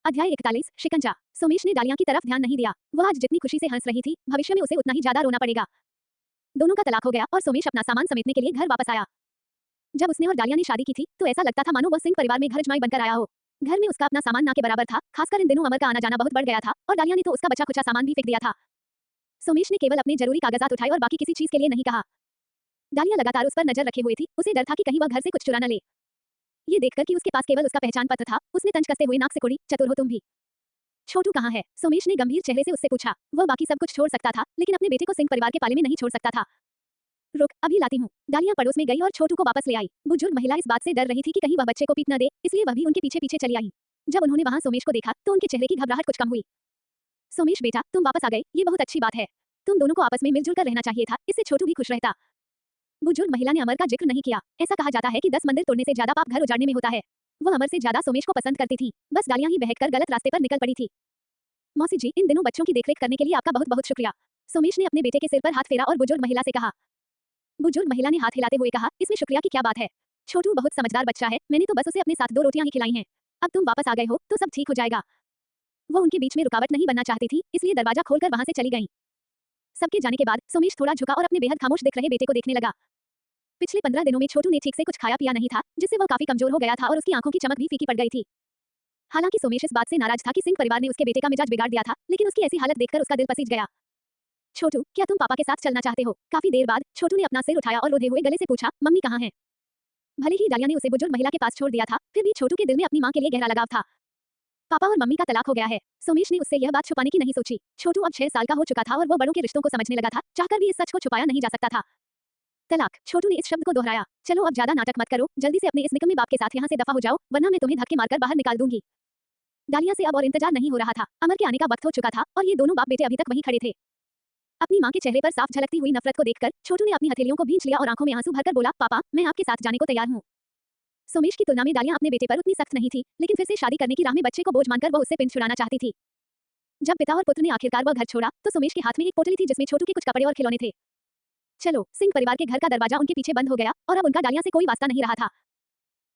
अध्याय 41 शिकंजा। सोमेश ने डालिया की तरफ ध्यान नहीं दिया। वह आज जितनी खुशी से हंस रही थी, भविष्य में उसे उतना ही ज्यादा रोना पड़ेगा। दोनों का तलाक हो गया और सोमेश अपना सामान समेटने के लिए घर वापस आया। जब उसने और डालिया ने शादी की थी तो ऐसा लगता था मानो वह सिंह परिवार में घर जमाई बनकर आया हो। घर में उसका अपना सामान ना के बराबर था, खासकर इन दिनों अमर का आना जाना बहुत बढ़ गया था और डालिया ने तो उसका बचा खुचा सामान भी फेंक दिया था। सोमेश ने केवल अपने जरूरी कागजात उठाए और बाकी किसी चीज के लिए नहीं कहा। डालिया लगातार उस पर नजर रखे हुए थी, उसे डर था कि कहीं वह घर से कुछ चुरा न ले। ये देखकर कि उसके पास केवल उसका पहचान पत्र था, उसने तंज कसते हुए नाक से कुड़ी, चतुर हो तुम भी। छोटू कहाँ है? सोमेश ने गंभीर चेहरे से उससे पूछा। वह बाकी सब कुछ छोड़ सकता था, लेकिन अपने बेटे को सिंह परिवार के पाले में नहीं छोड़ सकता था। रुक, अभी लाती हूँ। डालिया पड़ोस में गई और छोटू को वापस ले आई। बुजुर्ग महिला इस बात से डर रही थी कि कहीं वह बच्चे को पीट न दे, इसलिए वह भी उनके पीछे पीछे चली आई। जब उन्होंने वहां सोमेश को देखा तो उनके चेहरे की घबराहट कुछ कम हुई। सोमेश बेटा, तुम वापस आ गए, ये बहुत अच्छी बात है। तुम दोनों को आपस में मिलजुल कर रहना चाहिए था, इससे छोटू भी खुश रहता। बुजुर्ग महिला ने अमर का जिक्र नहीं किया। ऐसा कहा जाता है कि 10 मंदिर तोड़ने से ज्यादा पाप घर उजाड़ने में होता है। वह अमर से ज्यादा सोमेश को पसंद करती थी, बस डालियां ही बहककर गलत रास्ते पर निकल पड़ी थी। मौसी जी, इन दिनों बच्चों की देखरेख करने के लिए आपका बहुत बहुत शुक्रिया। सोमेश ने अपने बेटे के सिर पर हाथ फेरा और बुजुर्ग महिला से कहा। बुजुर्ग महिला ने हाथ हिलाते हुए कहा, इसमें शुक्रिया की क्या बात है। छोटू बहुत समझदार बच्चा है, मैंने तो बस उसे अपने साथ 2 रोटियां ही खिलाई हैं। अब तुम वापस आ गए हो तो सब ठीक हो जाएगा। वो उनके बीच में रुकावट नहीं बनना चाहती थी, इसलिए दरवाजा खोलकर वहां से चली गईं। सबके जाने के बाद सोमेश थोड़ा झुका और अपने बेहद खामोश दिख रहे बेटे को देखने लगा। पिछले 15 दिनों में छोटू ने ठीक से कुछ खाया पिया नहीं था, जिससे वह काफी कमजोर हो गया था और उसकी आंखों की चमक भी फीकी पड़ गई थी। हालांकि सोमेश इस बात से नाराज था कि सिंह परिवार ने उसके बेटे का मिजाज बिगाड़ दिया था, लेकिन उसकी ऐसी हालत देखकर उसका दिल पसीज गया। छोटू, क्या तुम पापा के साथ चलना चाहते हो? काफी देर बाद छोटू ने अपना सिर उठाया और रोते हुए गले से पूछा, मम्मी कहाँ हैं? भले ही डालिया ने उसे बुजुर्ग महिला के पास छोड़ दिया था, फिर भी छोटू के दिल में अपनी मां के लिए गहरा लगाव था। पापा और मम्मी का तलाक हो गया है। सोमेश ने उससे यह बात छुपाने की नहीं सोची। छोटू अब 6 साल का हो चुका था और वो बड़ों के रिश्तों को समझने लगा था, चाहकर भी इस सच को छुपाया नहीं जा सकता था। तलाक। छोटू ने इस शब्द को दोहराया। चलो अब ज्यादा नाटक मत करो, जल्दी से अपने इस निकम्मे बाप के साथ यहाँ से दफा हो जाओ, वरना मैं तुम्हें धक्के मारकर बाहर निकाल दूंगी। डालिया से अब और इंतजार नहीं हो रहा था। अमर के आने का वक्त हो चुका था और ये दोनों बाप बेटे अभी तक वहीं खड़े थे। अपनी मां के चेहरे पर साफ झलकती हुई नफरत को देखकर छोटू ने अपनी हथेलियों को भींच लिया और आंखों में आंसू भरकर बोला, पापा, मैं आपके साथ जाने को तैयार हूँ। सोमेश की तुलना में डालिया अपने बेटे पर उतनी सख्त नहीं थी, लेकिन फिर से शादी करने की राह में बच्चे को बोझ मानकर वो उससे पिंड छुड़ाना चाहती थी। जब पिता और पुत्र ने आखिरकार वह घर छोड़ा तो सोमेश के हाथ में एक पोटली थी जिसमें छोटू के कुछ कपड़े और खिलौने थे। चलो, सिंह परिवार के घर का दरवाजा उनके पीछे बंद हो गया और अब उनका डालिया से कोई वास्ता नहीं रहा था।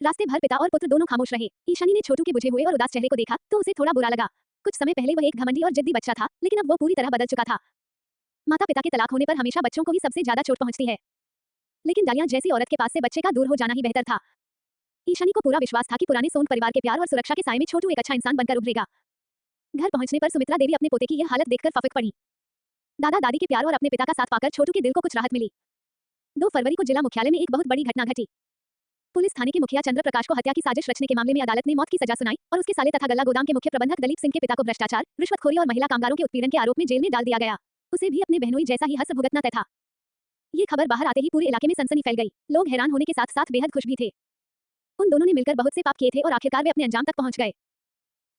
रास्ते भर पिता और पुत्र दोनों खामोश रहे। ईशानी ने छोटू के बुझे हुए और उदास चेहरे को देखा तो उसे थोड़ा बुरा लगा। कुछ समय पहले वह एक घमंडी और जिद्दी बच्चा था, लेकिन अब वो पूरी तरह बदल चुका था। माता पिता के तलाक होने पर हमेशा बच्चों को ही सबसे ज्यादा चोट पहुंचती है, लेकिन डालिया जैसी औरत के पास से बच्चे का दूर हो जाना ही बेहतर था। ईशानी को पूरा विश्वास था कि पुराने सोन परिवार के प्यार और सुरक्षा के साए में छोटू एक अच्छा इंसान बनकर उभरेगा। घर पहुंचने पर सुमित्रा देवी अपने पोते की यह हालत देखकर फफक पड़ी। दादा दादी के प्यार और अपने पिता का साथ पाकर छोटू के दिल को कुछ राहत मिली। 2 फरवरी को जिला मुख्यालय में एक बहुत बड़ी घटना घटी। पुलिस थाने के मुखिया चंद्र प्रकाश को हत्या की साजिश रचने के मामले में अदालत ने मौत की सजा सुनाई और उसके साले तथा गल्ला गोदाम के मुख्य प्रबंधक दलीप सिंह के पिता को भ्रष्टाचार, रिश्वतखोरी और महिला कामगारों के उत्पीड़न के आरोप में जेल में डाल दिया गया। उसे भी अपने बहनोई जैसा ही हश्र भुगतना तय था। ये खबर बाहर आते ही पूरे इलाके में सनसनी फैल गई। लोग हैरान होने के साथ साथ बेहद खुश भी थे। उन दोनों ने मिलकर बहुत से पाप किए थे और आखिरकार वे अपने अंजाम तक पहुंच गए।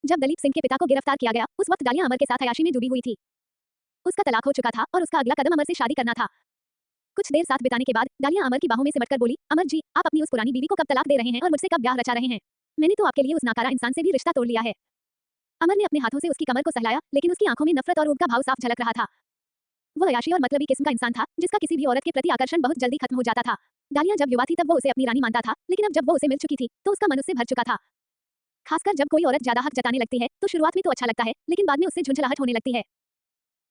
जब दलीप सिंह के पिता को गिरफ्तार किया गया, उस वक्त डालिया अमर के साथ अयाशी में डूबी हुई थी। उसका तलाक हो चुका था और उसका अगला कदम अमर से शादी करना था। कुछ देर साथ बिताने के बाद डालिया अमर की बाहों में सिमटकर बोली, अमर जी, आप अपनी उस पुरानी बीवी को कब तलाक दे रहे हैं और मुझसे कब ब्याह रचा रहे हैं? मैंने तो आपके लिए उस नाकारा इंसान से भी रिश्ता तोड़ लिया है। अमर ने अपने हाथों से उसकी कमर को सहलाया, लेकिन उसकी आंखों में नफरत और ऊब का भाव साफ झलक रहा था। वह अयाशी और मतलबी किस्म का इंसान था, जिसका किसी भी औरत के प्रति आकर्षण बहुत जल्दी खत्म हो जाता था। डालिया जब युवा थी तब वो उसे अपनी रानी मानता था, लेकिन अब जब वो उसे मिल चुकी थी तो उसका मन उससे भर चुका था। खासकर जब कोई औरत ज्यादा हक जताने लगती है तो शुरुआत में तो अच्छा लगता है, लेकिन बाद में उससे झुंझलाहट होने लगती है।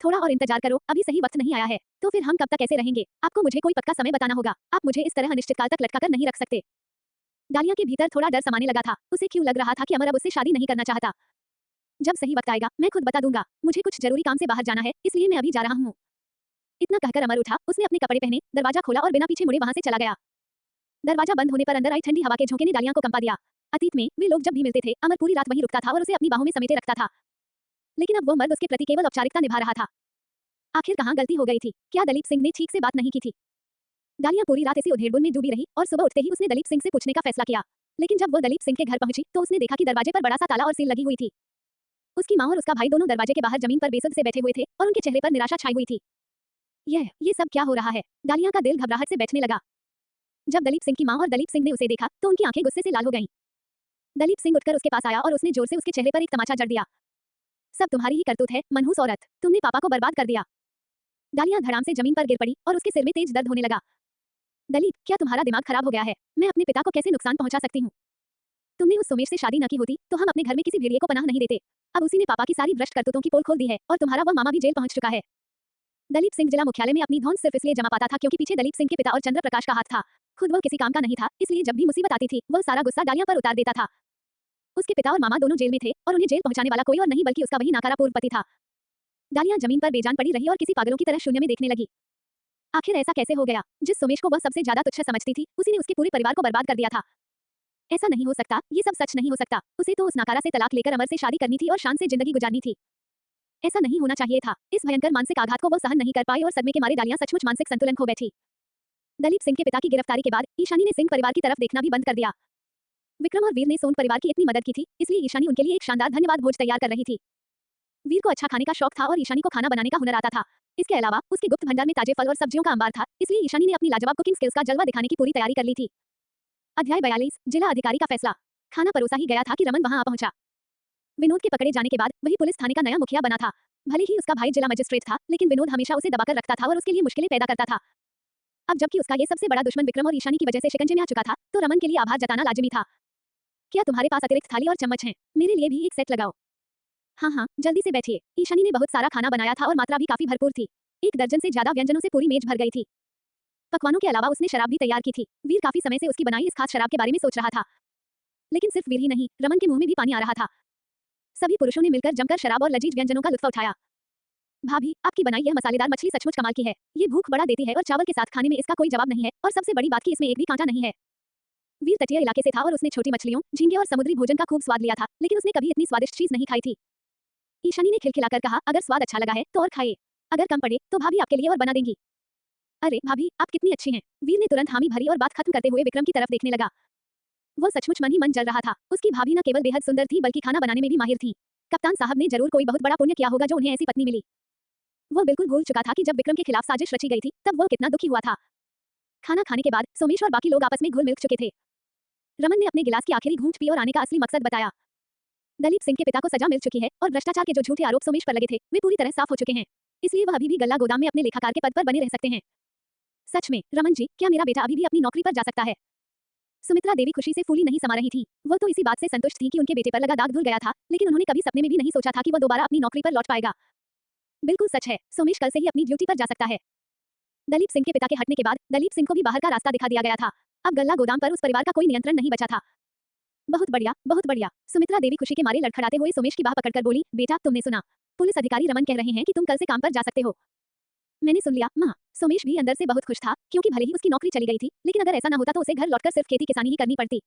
थोड़ा और इंतजार करो, अभी सही वक्त नहीं आया है। तो फिर हम कब तक ऐसे रहेंगे? आपको मुझे कोई पक्का समय बताना होगा। आप मुझे इस तरह अनिश्चितकाल तक लटकाकर नहीं रख सकते। डालिया के भीतर थोड़ा डर समाने लगा था। उसे क्यों लग रहा था कि अमर अब उससे शादी नहीं करना चाहता। जब सही वक्त आएगा मैं खुद बता दूंगा। मुझे कुछ जरूरी काम से बाहर जाना है, इसलिए मैं अभी जा रहा हूँ। इतना कहकर अमर उठा, उसने अपने कपड़े पहने, दरवाजा खोला और बिना पीछे मुड़े वहां से चला गया। दरवाजा बंद होने पर अंदर आई ठंडी हवा के झोंके ने डालिया को कंपा दिया। अतीत में वे लोग जब भी मिलते थे अमर पूरी रात वहीं रुकता था और उसे अपनी बाहों में समेटे रखता था, लेकिन अब वो मर्द उसके प्रति केवल औपचारिकता निभा रहा था। आखिर कहाँ गलती हो गई थी? क्या दलीप सिंह ने ठीक से बात नहीं की थी? डालिया पूरी रात इसी उधेड़बुन में डूबी रही और सुबह उठते ही उसने दलीप सिंह से पूछने का फैसला किया। लेकिन जब वो दलीप सिंह के घर पहुंची तो उसने देखा कि दरवाजे पर बड़ा सा ताला और सील लगी हुई थी। उसकी मां और उसका भाई दोनों दरवाजे के बाहर जमीन पर बेसुध से बैठे हुए थे और उनके चेहरे पर निराशा छाई हुई थी। ये सब क्या हो रहा है? डालिया का दिल घबराहट से बैठने लगा। जब दलीप सिंह की मां और दलीप सिंह ने उसे देखा तो उनकी आंखें गुस्से से लाल हो गईं। दलीप सिंह उठकर उसके पास आया और उसने जोर से उसके चेहरे पर एक तमाचा जड़ दिया। सब तुम्हारी ही करतूत है, मनहूस औरत, तुमने पापा को बर्बाद कर दिया। डालिया धड़ाम से जमीन पर गिर पड़ी और उसके सिर में तेज दर्द होने लगा। दलीप, क्या तुम्हारा दिमाग खराब हो गया है? मैं अपने पिता को कैसे नुकसान पहुंचा सकती हूँ? तुमने उस सोमेश से शादी न की होती तो हम अपने घर में किसी भेड़िए को पनाह नहीं देते। अब उसी ने पापा की सारी भ्रष्ट करतूतों की पोल खोल दी है और तुम्हारा वह मामा भी जेल पहुंच चुका है। दलीप सिंह जिला मुख्यालय में अपनी धौंस सिर्फ इसलिए जमा पाता था क्योंकि पीछे दलीप सिंह के पिता और चंद्र प्रकाश का हाथ था। खुद वह किसी काम का नहीं था, इसलिए जब भी मुसीबत आती थी वह सारा गुस्सा डालिया पर उतार देता था। उसके पिता और मामा दोनों जेल में थे और उन्हें जेल पहुंचाने वाला कोई और नहीं बल्कि उसका वही नाकारा पूर्व पति था। डालिया जमीन पर बेजान पड़ी रही और किसी पागलों की तरह शून्य में देखने लगी। आखिर ऐसा कैसे हो गया? जिस सोमेश को वह सबसे ज्यादा तुच्छ समझती थी उसी ने उसके पूरे परिवार को बर्बाद कर दिया था। ऐसा नहीं हो सकता, ये सब सच नहीं हो सकता। उसे तो उस नाकारा से तलाक लेकर अमर से शादी करनी थी और शान से जिंदगी गुजारनी थी। ऐसा नहीं होना चाहिए था। इस भयंकर मानसिक आघात को वो सहन नहीं कर पाई और सदमे के मारे डालियां सचमुच मानसिक संतुलन खो बैठी। दलीप सिंह के पिता की गिरफ्तारी के बाद ईशानी ने सिंह परिवार की तरफ देखना भी बंद कर दिया। विक्रम और वीर ने सोन परिवार की इतनी मदद की थी, इसलिए ईशानी उनके लिए एक शानदार धन्यवाद भोज तैयार कर रही थी। वीर को अच्छा खाने का शौक था और ईशानी को खाना बनाने का हुनर आता था। इसके अलावा उसके गुप्त भंडार में ताजे फल और सब्जियों का अंबार था, इसलिए ईशानी ने अपनी लाजवाब कुकिंग स्किल्स का जलवा दिखाने की पूरी तैयारी कर ली थी। अध्याय 42 जिला अधिकारी का फैसला। खाना परोसा ही गया था कि रमन वहां आ पहुंचा। विनोद के पकड़े जाने के बाद वही पुलिस थाने का नया मुखिया बना था। भले ही उसका भाई जिला मजिस्ट्रेट था, लेकिन विनोद हमेशा उसे दबाकर रखता था और उसके लिए मुश्किलें पैदा करता था। अब जबकि उसका ये सबसे बड़ा दुश्मन विक्रम और ईशानी की वजह से शिकंजे में आ चुका था, तो रमन के लिए आभार जताना लाजिमी था। क्या तुम्हारे पास अतिरिक्त थाली और चम्मच हैं? मेरे लिए भी एक सेट लगाओ। हाँ हाँ, जल्दी से बैठिए। ईशानी ने बहुत सारा खाना बनाया था और मात्रा भी काफी भरपूर थी। 1 दर्जन से ज्यादा व्यंजनों से पूरी मेज भर गई थी। पकवानों के अलावा उसने शराब भी तैयार की थी। वीर काफी समय से उसकी बनाई इस खास शराब के बारे में सोच रहा था। लेकिन सिर्फ वीर ही नहीं, रमन के मुंह में भी पानी आ रहा था। सभी पुरुषों ने मिलकर जमकर शराब और लजीज व्यंजनों का लुत्फ उठाया। भाभी, आपकी बनाई यह मसालेदार मछली सचमुच कमाल की है। ये भूख बड़ा देती है और चावल के साथ खाने में इसका कोई जवाब नहीं है, और सबसे बड़ी बात कि इसमें एक भी कांटा नहीं है। वीर तटीय इलाके से था और उसने छोटी मछलियों, झींगे और समुद्री भोजन का खूब स्वाद लिया था, लेकिन उसने कभी इतनी स्वादिष्ट चीज नहीं खाई थी। ईशानी ने खिलखिलाकर कहा, अगर स्वाद अच्छा लगा है तो और खाइए, अगर कम पड़े तो भाभी आपके लिए और बना देंगी। अरे भाभी, आप कितनी अच्छी हैं। वीर ने तुरंत हामी भरी और बात खत्म करते हुए विक्रम की तरफ देखने लगा। वो सचमुच मन ही मन जल रहा था। उसकी भाभी न केवल बेहद सुंदर थी बल्कि खाना बनाने में भी माहिर थी। कप्तान साहब ने जरूर कोई बहुत बड़ा पुण्य किया होगा जो उन्हें ऐसी पत्नी मिली। वो बिल्कुल भूल चुका था कि जब विक्रम के खिलाफ साजिश रची गई थी तब वो कितना दुखी हुआ था। खाना खाने के बाद सोमेश और बाकी लोग आपस में घुल मिल चुके थे। रमन ने अपने गिलास की आखिरी घूंट पी और आने का असली मकसद बताया। दलीप सिंह के पिता को सजा मिल चुकी है और भ्रष्टाचार के जो झूठे आरोप सोमेश पर लगे थे वे पूरी तरह साफ हो चुके हैं, इसलिए वह अभी भी गल्ला गोदाम में अपने लेखाकार के पद पर बने रह सकते हैं। सच में रमन जी, क्या मेरा बेटा अभी भी अपनी नौकरी पर जा सकता है? सुमित्रा देवी खुशी से फूली नहीं समा रही थी। वो तो इसी बात से संतुष्ट थी कि उनके बेटे पर लगा दाग धुल गया था, लेकिन उन्होंने कभी सपने में भी नहीं सोचा था कि वो दोबारा अपनी नौकरी पर लौट पाएगा। बिल्कुल सच है, सोमेश कल से ही अपनी ड्यूटी पर जा सकता है। दलीप सिंह के पिता के हटने के बाद दलीप सिंह को भी बाहर का रास्ता दिखा दिया गया था। अब गल्ला गोदाम पर उस परिवार का कोई नियंत्रण नहीं बचा था। बहुत बढ़िया, बहुत बढ़िया। सुमित्रा देवी खुशी के मारे लड़खड़ाते हुए सोमेश की बाह पकड़कर बोली, बेटा तुमने सुना, पुलिस अधिकारी रमन कह रहे हैं कि तुम कल से काम पर जा सकते हो। मैंने सुन लिया माँ। सोमेश भी अंदर से बहुत खुश था, क्योंकि भले ही उसकी नौकरी चली गई थी, लेकिन अगर ऐसा न होता तो उसे घर लौटकर सिर्फ खेती किसानी ही करनी पड़ती।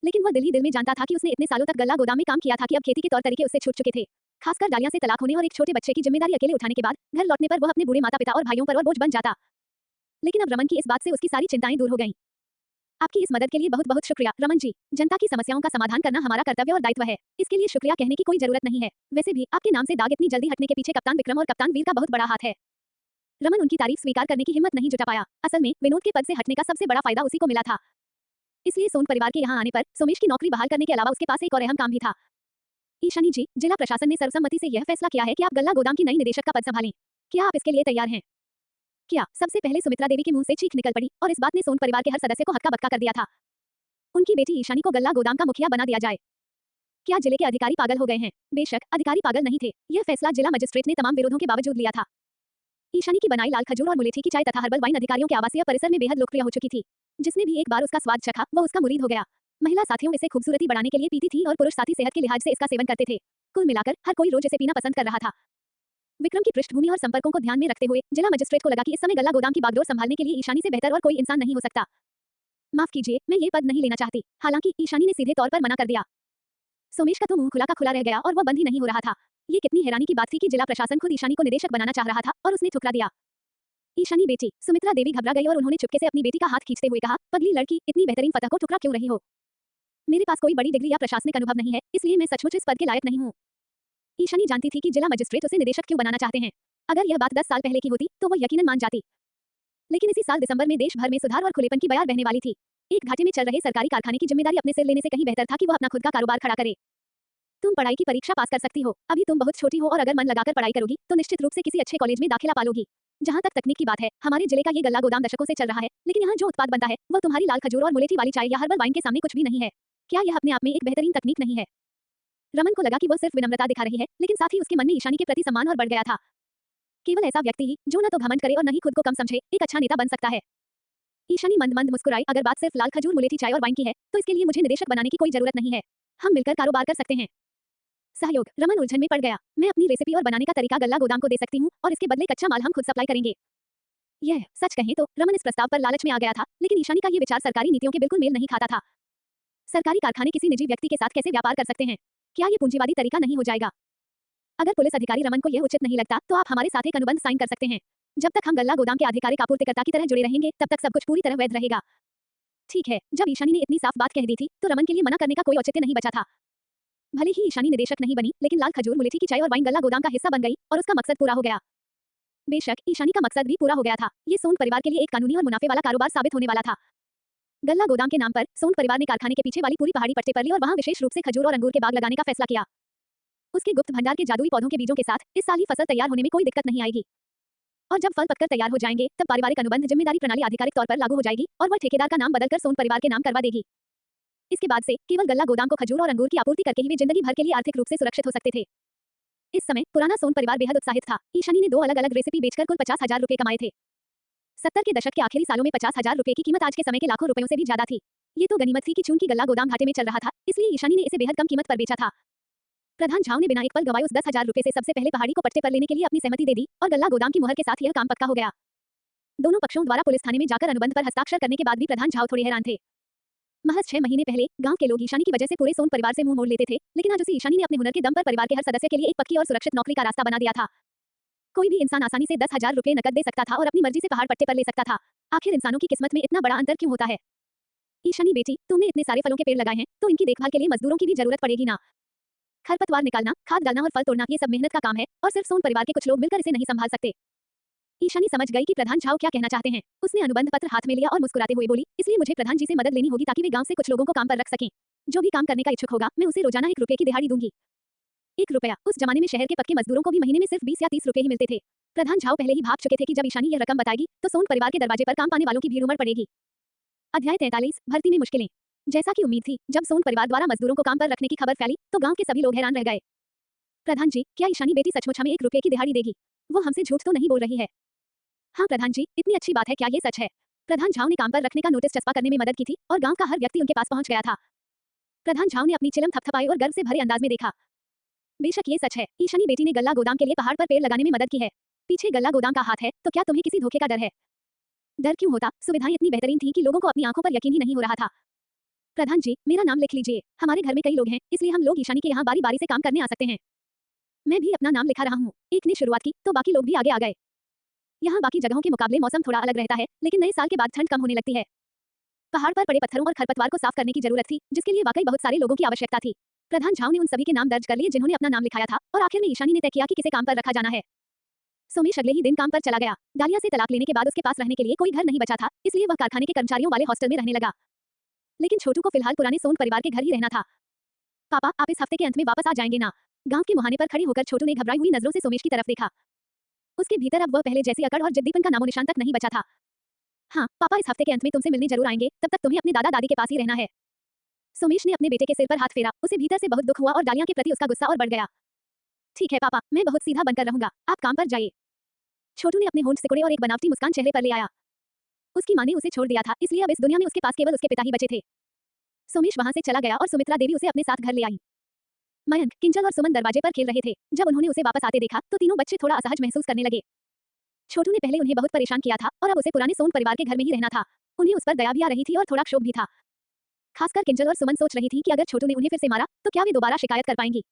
लेकिन वह दिल ही दिल में जानता था कि उसने इतने सालों तक गल्ला गोदाम में काम किया था कि अब खेती के तौर तरीके उससे छूट चुके थे। खासकर डालियां से तलाक होने और एक छोटे बच्चे की जिम्मेदारी अकेले उठाने के बाद घर लौटने पर वह अपने बूढ़े माता पिता और भाइयों पर और बोझ बन जाता। लेकिन अब रमन की इस बात से उसकी सारी चिंताएं दूर हो गईं। आपकी इस मदद के लिए बहुत बहुत शुक्रिया रमन जी। जनता की समस्याओं का समाधान करना हमारा कर्तव्य और दायित्व है, इसके लिए शुक्रिया कहने की कोई जरूरत नहीं है। वैसे भी आपके नाम से दाग इतनी जल्दी हटने के पीछे कप्तान विक्रम और कप्तान वीर का बहुत बड़ा हाथ है। रमन उनकी तारीफ स्वीकार करने की हिम्मत नहीं जुटा पाया। असल में विनोद के पद से हटने का सबसे बड़ा फायदा उसी को मिला था, इसलिए सोन परिवार के यहाँ आने पर सोमेश की नौकरी बहाल करने के अलावा उसके पास एक और अहम काम भी था। ईशानी जी, जिला प्रशासन ने सर्वसम्मति से यह फैसला किया है कि आप गल्ला गोदाम की नई निदेशक का पद संभालें। क्या आप इसके लिए तैयार हैं? क्या? सबसे पहले सुमित्रा देवी के मुंह से चीख निकल पड़ी और इस बात ने सोन परिवार के हर सदस्य को हक्का बक्का कर दिया था। उनकी बेटी ईशानी को गल्ला गोदाम का मुखिया बना दिया जाए। क्या जिले के अधिकारी पागल हो गए हैं? बेशक अधिकारी पागल नहीं थे। यह फैसला जिला मजिस्ट्रेट ने तमाम विरोधों के बावजूद लिया था। ईशानी की बनाई लाल खजूर और मुलेठी की चाय तथा हर्बल वाइन अधिकारियों के आवासीय परिसर में बेहद लोकप्रिय हो चुकी थी। जिसने भी एक बार उसका स्वाद चखा वो उसका मुरीद हो गया। महिला साथियों इसे खूबसूरती बढ़ाने के लिए पीती थी और पुरुष साथी सेहत के लिहाज से इसका सेवन करते थे। कुल मिलाकर हर कोई रोज इसे पीना पसंद कर रहा था। विक्रम की पृष्ठभूमि और संपर्कों को ध्यान में रखते हुए जिला मजिस्ट्रेट को लगा कि इस समय गल्ला गोदाम की बागडोर संभालने के लिए ईशानी से बेहतर और कोई इंसान नहीं हो सकता। माफ कीजिए, मैं ये पद नहीं लेना चाहती। हालांकि ईशानी ने सीधे तौर पर मना कर दिया। सोमेश का तो मुंह खुला का खुला रह गया और वह बंद ही नहीं हो रहा था। ये कितनी हैरानी की बात थी कि जिला प्रशासन खुद ईशानी को निदेशक बनाना चाह रहा था और उसने ठुकरा दिया। ईशानी बेटी। सुमित्रा देवी घबरा गई और उन्होंने चुपके से अपनी बेटी का हाथ खींचते हुए कहा, पगली लड़की, इतनी बेहतरीन फतह को ठुकरा क्यों रही हो? मेरे पास कोई बड़ी डिग्री या प्रशासनिक अनुभव नहीं है, इसलिए मैं सचमुच इस पद के लायक नहीं हूँ। ईशानी जानती थी कि जिला मजिस्ट्रेट उसे निदेशक क्यों बनाना चाहते हैं। अगर यह बात 10 साल पहले की होती तो वो यकीनन मान जाती। लेकिन इसी साल दिसंबर में देश भर में सुधार और खुलेपन की बयार बहने वाली थी। एक घाटे में चल रहे सरकारी कारखाने की जिम्मेदारी अपने सिर लेने से कहीं बेहतर था कि वह अपना खुद का कारोबार खड़ा करे। तुम पढ़ाई की परीक्षा पास कर सकती हो, अभी तुम बहुत छोटी हो और अगर मन लगाकर पढ़ाई करोगी तो निश्चित रूप से किसी अच्छे कॉलेज में दाखिला पालोगी। जहाँ तक तकनीक की बात है, हमारे जिले का ये गल्ला गोदाम दशकों से चल रहा है, लेकिन यहाँ जो उत्पाद बनता है वो तुम्हारी लाल खजूर और मुलेठी वाली चाय या हर्बल वाइन के सामने कुछ भी नहीं है। क्या यह अपने आप में एक बेहतरीन तकनीक नहीं है? रमन को लगा कि वह सिर्फ विनम्रता दिखा रही है, लेकिन साथ ही उसके मन में ईशानी के प्रति सम्मान और बढ़ गया था। केवल ऐसा व्यक्ति ही जो न तो घमंड करे और न ही खुद को कम समझे, एक अच्छा नेता बन सकता है। ईशानी मंद-मंद मुस्कुराई, अगर बात सिर्फ लाल खजूर, मुलेठी चाय और वाइन की है, तो इसके लिए मुझे निदेशक बनाने की कोई जरूरत नहीं है। हम मिलकर कारोबार कर सकते हैं। सहयोग। रमन उलझन में पड़ गया। मैं अपनी रेसिपी और बनाने का तरीका गल्ला गोदाम को दे सकती हूँ और इसके बदले कच्चा माल हम खुद सप्लाई करेंगे। यह सच कहें तो रमन इस प्रस्ताव पर लालच में आ गया था, लेकिन ईशानी का ये विचार सरकारी नीतियों के बिल्कुल मेल नहीं खाता था। सरकारी कारखाने किसी निजी व्यक्ति के साथ कैसे व्यापार कर सकते हैं? क्या ये पूंजीवादी तरीका नहीं हो जाएगा? अगर पुलिस अधिकारी रमन को यह उचित नहीं लगता, तो आप हमारे साथ एक अनुबंध साइन कर सकते हैं। जब तक हम गल्ला गोदाम के आधिकारिक आपूर्तिकर्ता की तरह जुड़े रहेंगे, तब तक सब कुछ पूरी तरह वैध रहेगा। ठीक है। जब ईशानी ने इतनी साफ बात कह दी थी, तो रमन के लिए मना करने का कोई औचित्य नहीं बचा था। भले ही ईशानी निदेशक नहीं बनी, लेकिन लाल खजूर, मुलेठी की चाय और वाइन गल्ला गोदाम का हिस्सा बन गई और उसका मकसद पूरा हो गया। बेशक ईशानी का मकसद भी पूरा हो गया था। ये सोन परिवार के लिए एक कानूनी और मुनाफे वाला कारोबार साबित होने वाला था। गल्ला गोदाम के नाम पर सोन परिवार ने कारखाने के पीछे वाली पूरी पहाड़ी पट्टे पर ली और वहां विशेष रूप से खजूर और अंगूर के बाग लगाने का फैसला किया। उसके गुप्त भंडार के जादुई पौधों के बीजों के साथ इस साल ही फसल तैयार होने में कोई दिक्कत नहीं आएगी। और जब फल पककर तैयार हो जाएंगे, तब पारिवारिक अनुबंध जिम्मेदारी प्रणाली आधिकारिक तौर पर लागू हो जाएगी और वह ठेकेदार का नाम बदलकर सोन परिवार के नाम करवा देगी। इसके बाद से केवल गल्ला गोदाम को खजूर और अंगूर की आपूर्ति करके ही वे जिंदगी भर के लिए आर्थिक रूप से सुरक्षित हो सकते थे। इस समय पुराना सोन परिवार बेहद उत्साहित था। ईशानी ने 2 अलग-अलग रेसिपी बेचकर कुल 50,000 रुपए कमाए थे। 70 के दशक के आखिरी सालों में 50,000 रुपए की कीमत आज के समय के लाखों रुपयों से भी ज्यादा थी। ये तो गनीमत थी कि चूंकि गल्ला गोदाम घाटे में चल रहा था, इसलिए ईशानी ने इसे बेहद कम कीमत पर बेचा था। प्रधान झाव ने बिना एक पल गवाए उस 10,000 रुपए से सबसे पहले पहाड़ी को पट्टे पर लेने के लिए अपनी सहमति दे दी और गल्ला गोदाम की मुहर के साथ यह काम पक्का हो गया। दोनों पक्षों द्वारा पुलिस थाने में जाकर अनुबंध पर हस्ताक्षर करने के बाद भी प्रधान झाव थोड़े हैरान थे। महज 6 महीने पहले गांव के लोग ईशानी की वजह से पूरे सोन परिवार से मुंह मोड़ लेते थे, लेकिन आज उसी ईशानी ने अपने हुनर के दम पर परिवार के हर सदस्य के लिए एक पक्की और सुरक्षित नौकरी का रास्ता बना दिया था। कोई भी इंसान आसानी से 10,000 रुपए नकद दे सकता था और अपनी मर्जी से पहाड़ पट्टे पर ले सकता था। आखिर इंसानों की किस्मत में इतना बड़ा अंतर क्यों होता है? ईशानी बेटी, तुमने इतने सारे फलों के पेड़ लगाए हैं, तो इनकी देखभाल के लिए मजदूरों की भी जरूरत पड़ेगी ना। खरपतवार निकालना, खाद डालना और फल तोड़ना, ये सब मेहनत का काम है और सिर्फ सोन परिवार के कुछ लोग मिलकर इसे नहीं संभाल सकते। ईशानी समझ गई कि प्रधान झाव क्या कहना चाहते हैं। उसने अनुबंध पत्र हाथ में लिया और मुस्कुराते हुए बोली, इसलिए मुझे प्रधान जी से मदद लेनी होगी ताकि वे गांव से कुछ लोगों को काम पर रख सकें। जो भी काम करने का इच्छुक होगा, मैं उसे रोजाना 1 रुपए की दिहाड़ी दूंगी। 1 रुपया। उस जमाने में शहर के पक्के मजदूरों को भी महीने में सिर्फ 20 या 30 रुपए ही मिलते थे। प्रधान झाव पहले ही भाग चुके थे कि जब ईशानी यह रकम बताएगी, तो सोन परिवार के दरवाजे पर काम पाने वालों की भीड़ उमड़ पड़ेगी। अध्याय 43, भर्ती में मुश्किलें। जैसा कि उम्मीद थी, जब सोन परिवार द्वारा मजदूरों को काम पर रखने की खबर फैली, तो गांव के सभी लोग हैरान रह गए। प्रधान जी, क्या ईशानी बेटी सचमुच हमें 1 रुपए की दिहाड़ी देगी? वो हमसे झूठ तो नहीं बोल रही है? हाँ प्रधान जी, इतनी अच्छी बात है, क्या ये सच है? प्रधान झाव ने काम पर रखने का नोटिस चस्पा करने में मदद की थी और गांव का हर व्यक्ति उनके पास पहुंच गया था। प्रधान झाव ने अपनी चिलम थपथपाई और गर्व से भरे अंदाज में देखा। बेशक ये सच है, ईशानी बेटी ने गल्ला गोदाम के लिए पहाड़ पर पेड़ लगाने में मदद की है। पीछे गल्ला गोदाम का हाथ है, तो क्या तुम्हें किसी धोखे का डर है? डर क्यों होता? सुविधाएं इतनी बेहतरीन थी कि लोगों को अपनी आंखों पर यकीन ही नहीं हो रहा था। प्रधान जी, मेरा नाम लिख लीजिए। हमारे घर में कई लोग हैं, इसलिए हम लोग ईशानी के यहाँ बारी बारी से काम करने आ सकते हैं। मैं भी अपना नाम लिखा रहा हूँ। एक ने शुरुआत की, तो बाकी लोग भी आगे आ गए। यहाँ बाकी जगहों के मुकाबले मौसम थोड़ा अलग रहता है, लेकिन नए साल के बाद ठंड कम होने लगती है। पहाड़ पर पड़े पत्थरों और खरपतवार को साफ करने की जरूरत थी, जिसके लिए वाकई बहुत सारे लोगों की आवश्यकता थी। प्रधान झाव ने उन सभी के नाम दर्ज कर लिए जिन्होंने अपना नाम लिखाया था, और आखिर में ईशानी ने तय किया कि किसे काम पर रखा जाना है। सोमेश अगले ही दिन काम पर चला गया। डालिया से तलाक लेने के बाद उसके पास रहने के लिए कोई घर नहीं बचा था, इसलिए वह कारखाने के कर्मचारियों वाले हॉस्टल में रहने लगा। लेकिन छोटू को फिलहाल पुराने सोन परिवार के घर ही रहना था। पापा, आप इस हफ्ते के अंत में वापस आ जाएंगे ना? गांव के मुहाने पर खड़े होकर छोटू ने घबराई हुई नजरों से सोमेश की तरफ देखा। उसके भीतर अब वह पहले जैसी अकड़ और जिद्दीपन का नामोनिशान तक नहीं बचा था। हाँ पापा, इस हफ्ते के अंत में तुमसे मिलने जरूर आएंगे, तब तक तुम्हें अपने दादा दादी के पास ही रहना है। सोमेश ने अपने बेटे के सिर पर हाथ फेरा। उसे भीतर से बहुत दुख हुआ और डालिया के प्रति उसका गुस्सा और बढ़ गया। ठीक है पापा, मैं बहुत सीधा बनकर रहूंगा, आप काम पर जाइए। छोटू ने अपने होंठ सिकुड़े और एक बनावटी मुस्कान चेहरे पर ले आया। उसकी माँ ने उसे छोड़ दिया था, इसलिए अब इस दुनिया में उसके पास केवल उसके पिता ही बचे थे। सोमेश वहां से चला गया और सुमित्रा देवी उसे अपने साथ घर ले आई। मयंक, किंजल और सुमन दरवाजे पर खेल रहे थे। जब उन्होंने उसे वापस आते देखा, तो तीनों बच्चे थोड़ा असहज महसूस करने लगे। छोटू ने पहले उन्हें बहुत परेशान किया था और अब उसे पुराने सोन परिवार के घर में ही रहना था। उन्हें उस पर दया भी आ रही थी और थोड़ा क्षोभ भी था। खासकर किंजल और सुमन सोच रही थी कि अगर छोटू ने उन्हें फिर से मारा, तो क्या वे दोबारा शिकायत कर पाएंगी।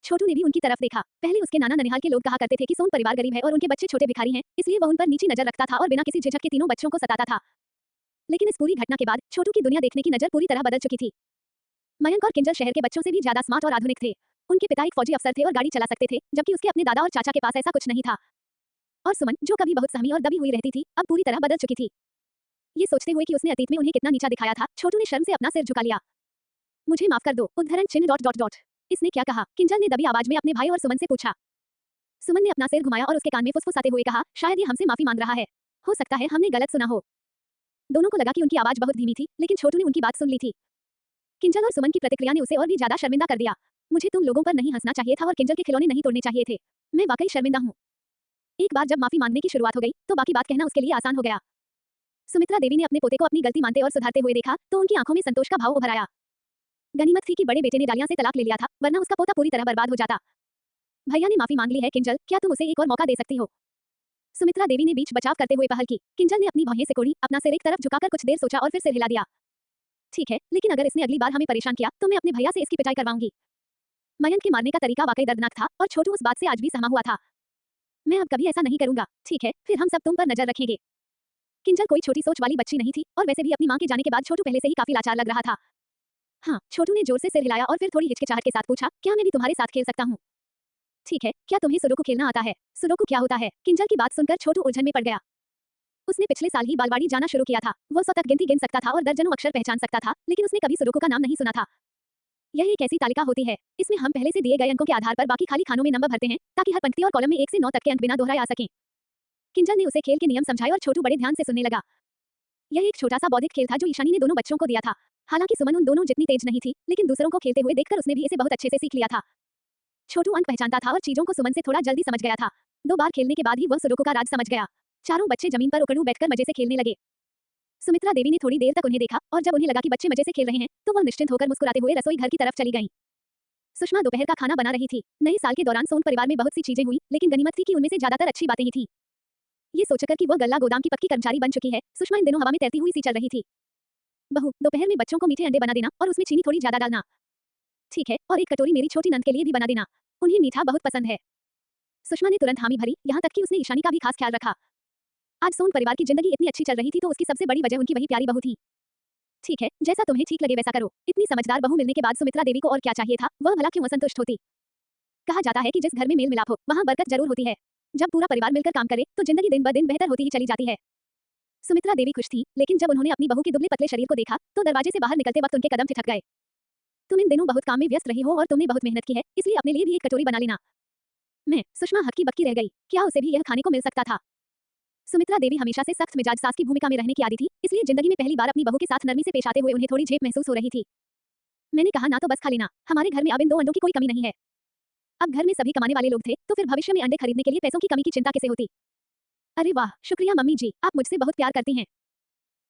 छोटू ने भी उनकी तरफ देखा। पहले उसके नाना ननिहाल के लोग कहा करते थे कि सोन परिवार गरीब है और उनके बच्चे छोटे भिखारी हैं, इसलिए वह उन पर नीची नजर रखता था और बिना किसी झिझक के तीनों बच्चों को सताता था। लेकिन इस पूरी घटना के बाद छोटू की दुनिया देखने की नजर पूरी तरह बदल चुकी थी। मयंक और किंजल शहर के बच्चों से भी ज्यादा स्मार्ट और आधुनिक थे। उनके पिता एक फौजी अफसर थे और गाड़ी चला सकते थे, जबकि उसके अपने दादा और चाचा के पास ऐसा कुछ नहीं था। और सुमन, जो कभी बहुत सहमी और दबी हुई रहती थी, अब पूरी तरह बदल चुकी थी। ये सोचते हुए कि उसने अतीत में उन्हें कितना नीचा दिखाया था, छोटू ने शर्म से अपना सिर झुका लिया। मुझे माफ कर दो, उद्धरण चिन्ह डॉट डॉट डॉट। इसने क्या कहा? किंजल ने दबी आवाज में अपने भाई और सुमन से पूछा। सुमन ने अपना सिर घुमाया और उसके कान में फुसफुसाते हुए कहा, शायद ये हमसे माफी मांग रहा है। हो सकता है हमने गलत सुना हो। दोनों को लगा कि उनकी आवाज बहुत धीमी थी, लेकिन छोटू ने उनकी बात सुन ली थी। किंजल और सुमन की प्रतिक्रिया ने उसे और भी ज्यादा शर्मिंदा कर दिया। मुझे तुम लोगों पर नहीं हंसना चाहिए था और किंजल के खिलौने नहीं तोड़ने चाहिए थे। मैं वाकई शर्मिंदा हूँ। एक बार जब माफी मांगने की शुरुआत हो गई तो बाकी बात कहना उसके लिए आसान हो गया। सुमित्रा देवी ने अपने पोते को अपनी गलती मानते और सुधारते हुए देखा तो उनकी आंखों में संतोष का भाव उभर आया। गनीमत थी कि बड़े बेटे ने डालिया से तलाक ले लिया था, वरना उसका पोता पूरी तरह बर्बाद हो जाता। भैया ने माफी मांग ली है किंजल, क्या तुम उसे एक और मौका दे सकती हो? सुमित्रा देवी ने बीच बचाव करते हुए पहल की। किंजल ने अपनी भौहें सिकोड़ी, अपना सिर एक तरफ झुकाकर कुछ देर सोचा और फिर सिर हिला दिया। ठीक है, लेकिन अगर इसने अगली बार हमें परेशान किया तो मैं अपने भैया से इसकी पिटाई करवाऊंगी। मयंक के मारने का तरीका वाकई दर्दनाक था और छोटू उस बात से आज भी सहमा हुआ था। मैं अब कभी ऐसा नहीं करूंगा, ठीक है? फिर हम सब तुम पर नजर रखेंगे। किंजल कोई छोटी सोच वाली बच्ची नहीं थी और वैसे भी अपनी मां के जाने के बाद छोटू पहले से ही काफी लाचार लग रहा था। हाँ, छोटू ने जोर से सिर हिलाया और फिर थोड़ी हिचकिचाहट के साथ पूछा, क्या मैं भी तुम्हारे साथ खेल सकता हूँ? ठीक है, क्या तुम्हें सुडोकू खेलना आता है? सुडोकू क्या होता है? किंजल की बात सुनकर छोटू उलझन में पड़ गया। उसने पिछले साल ही बालवाड़ी जाना शुरू किया था। वो 100 तक गिनती गिन सकता था और दर्जनों अक्षर पहचान सकता था, लेकिन उसने कभी सुडोकू का नाम नहीं सुना था। यह एक ऐसी तालिका होती है, इसमें हम पहले से दिए गए अंकों के आधार पर बाकी खाली खानों में नंबर भरते हैं ताकि हर पंक्ति और कॉलम में 1 से 9 तक के अंक बिना दोहराए आ सकें। किंजल ने उसे खेल के नियम समझाए और छोटू बड़े ध्यान से सुनने लगा। यह एक छोटा सा बौद्धिक खेल था जो ईशानी ने दोनों बच्चों को दिया था। हालांकि सुमन उन दोनों जितनी तेज नहीं थी, लेकिन दूसरों को खेलते हुए देखकर उसने भी इसे बहुत अच्छे से सीख लिया था। छोटू अंक पहचानता था और चीजों को सुमन से थोड़ा जल्दी समझ गया था। 2 बार खेलने के बाद ही वह सुडोकू का राज समझ गया। चारों बच्चे जमीन पर उकड़ू बैठकर मजे से खेलने लगे। सुमित्रा देवी ने थोड़ी देर तक उन्हें देखा और जब उन्हें लगा कि बच्चे मजे से खेल रहे हैं तो वह निश्चिंत होकर मुस्कुराते हुए रसोई घर की तरफ चली गईं। सुषमा दोपहर का खाना बना रही थी। नए साल के दौरान सोन परिवार में बहुत सी चीजें हुई, लेकिन गनीमत थी कि उनमें से ज्यादातर अच्छी बातें ही थीं। ये सोचकर कि वह गल्ला गोदाम की पक्की कर्मचारी बन चुकी है, सुषमा इन दिनों हवा में तैरती हुई सी चल रही थी। बहू, दोपहर में बच्चों को मीठे अंडे बना देना और उसमें चीनी थोड़ी ज्यादा डालना। ठीक है, और एक कटोरी मेरी छोटी नंद के लिए भी बना देना, उन्हें मीठा बहुत पसंद है। सुषमा ने तुरंत हामी भरी, यहाँ तक कि उसने ईशानी का भी खास ख्याल रखा। आज सोन परिवार की जिंदगी इतनी अच्छी चल रही थी तो उसकी सबसे बड़ी वजह उनकी वही प्यारी बहू थी। ठीक है, जैसा तुम्हें ठीक लगे वैसा करो। इतनी समझदार बहू मिलने के बाद सुमित्रा देवी को और क्या चाहिए था, वह भला क्यों असंतुष्ट होती। कहा जाता है कि जिस घर में मेल मिलाप हो वहाँ बरकत जरूर होती है। जब पूरा परिवार मिलकर काम करे तो जिंदगी दिन ब दिन बेहतर होती ही चली जाती है। सुमित्रा देवी खुश थी, लेकिन जब उन्होंने अपनी बहू के दुबले पतले शरीर को देखा तो दरवाजे से बाहर निकलते वक्त उनके कदम ठिठक गए। तुम इन दिनों बहुत काम में व्यस्त रही हो और तुमने बहुत मेहनत की है, इसलिए अपने लिए भी एक कटोरी बना लेना। मैं, सुषमा हक्की बक्की रह गई, क्या उसे भी यह खाने को मिल सकता था? सुमित्रा देवी हमेशा से सख्त मिजाज सास की भूमिका में रहने की आदी थी, इसलिए जिंदगी में पहली बार अपनी बहू के साथ नरमी से पेश आते हुए उन्हें थोड़ी झेप महसूस हो रही थी। मैंने कहा ना तो बस खा लेना, हमारे घर में अब इन 2 अंडों की कोई कमी नहीं है। अब घर में सभी कमाने वाले लोग थे तो फिर भविष्य में अंडे खरीदने के लिए पैसों की कमी की चिंता कैसे होती। अरे वाह, शुक्रिया मम्मी जी, आप मुझसे बहुत प्यार करती हैं।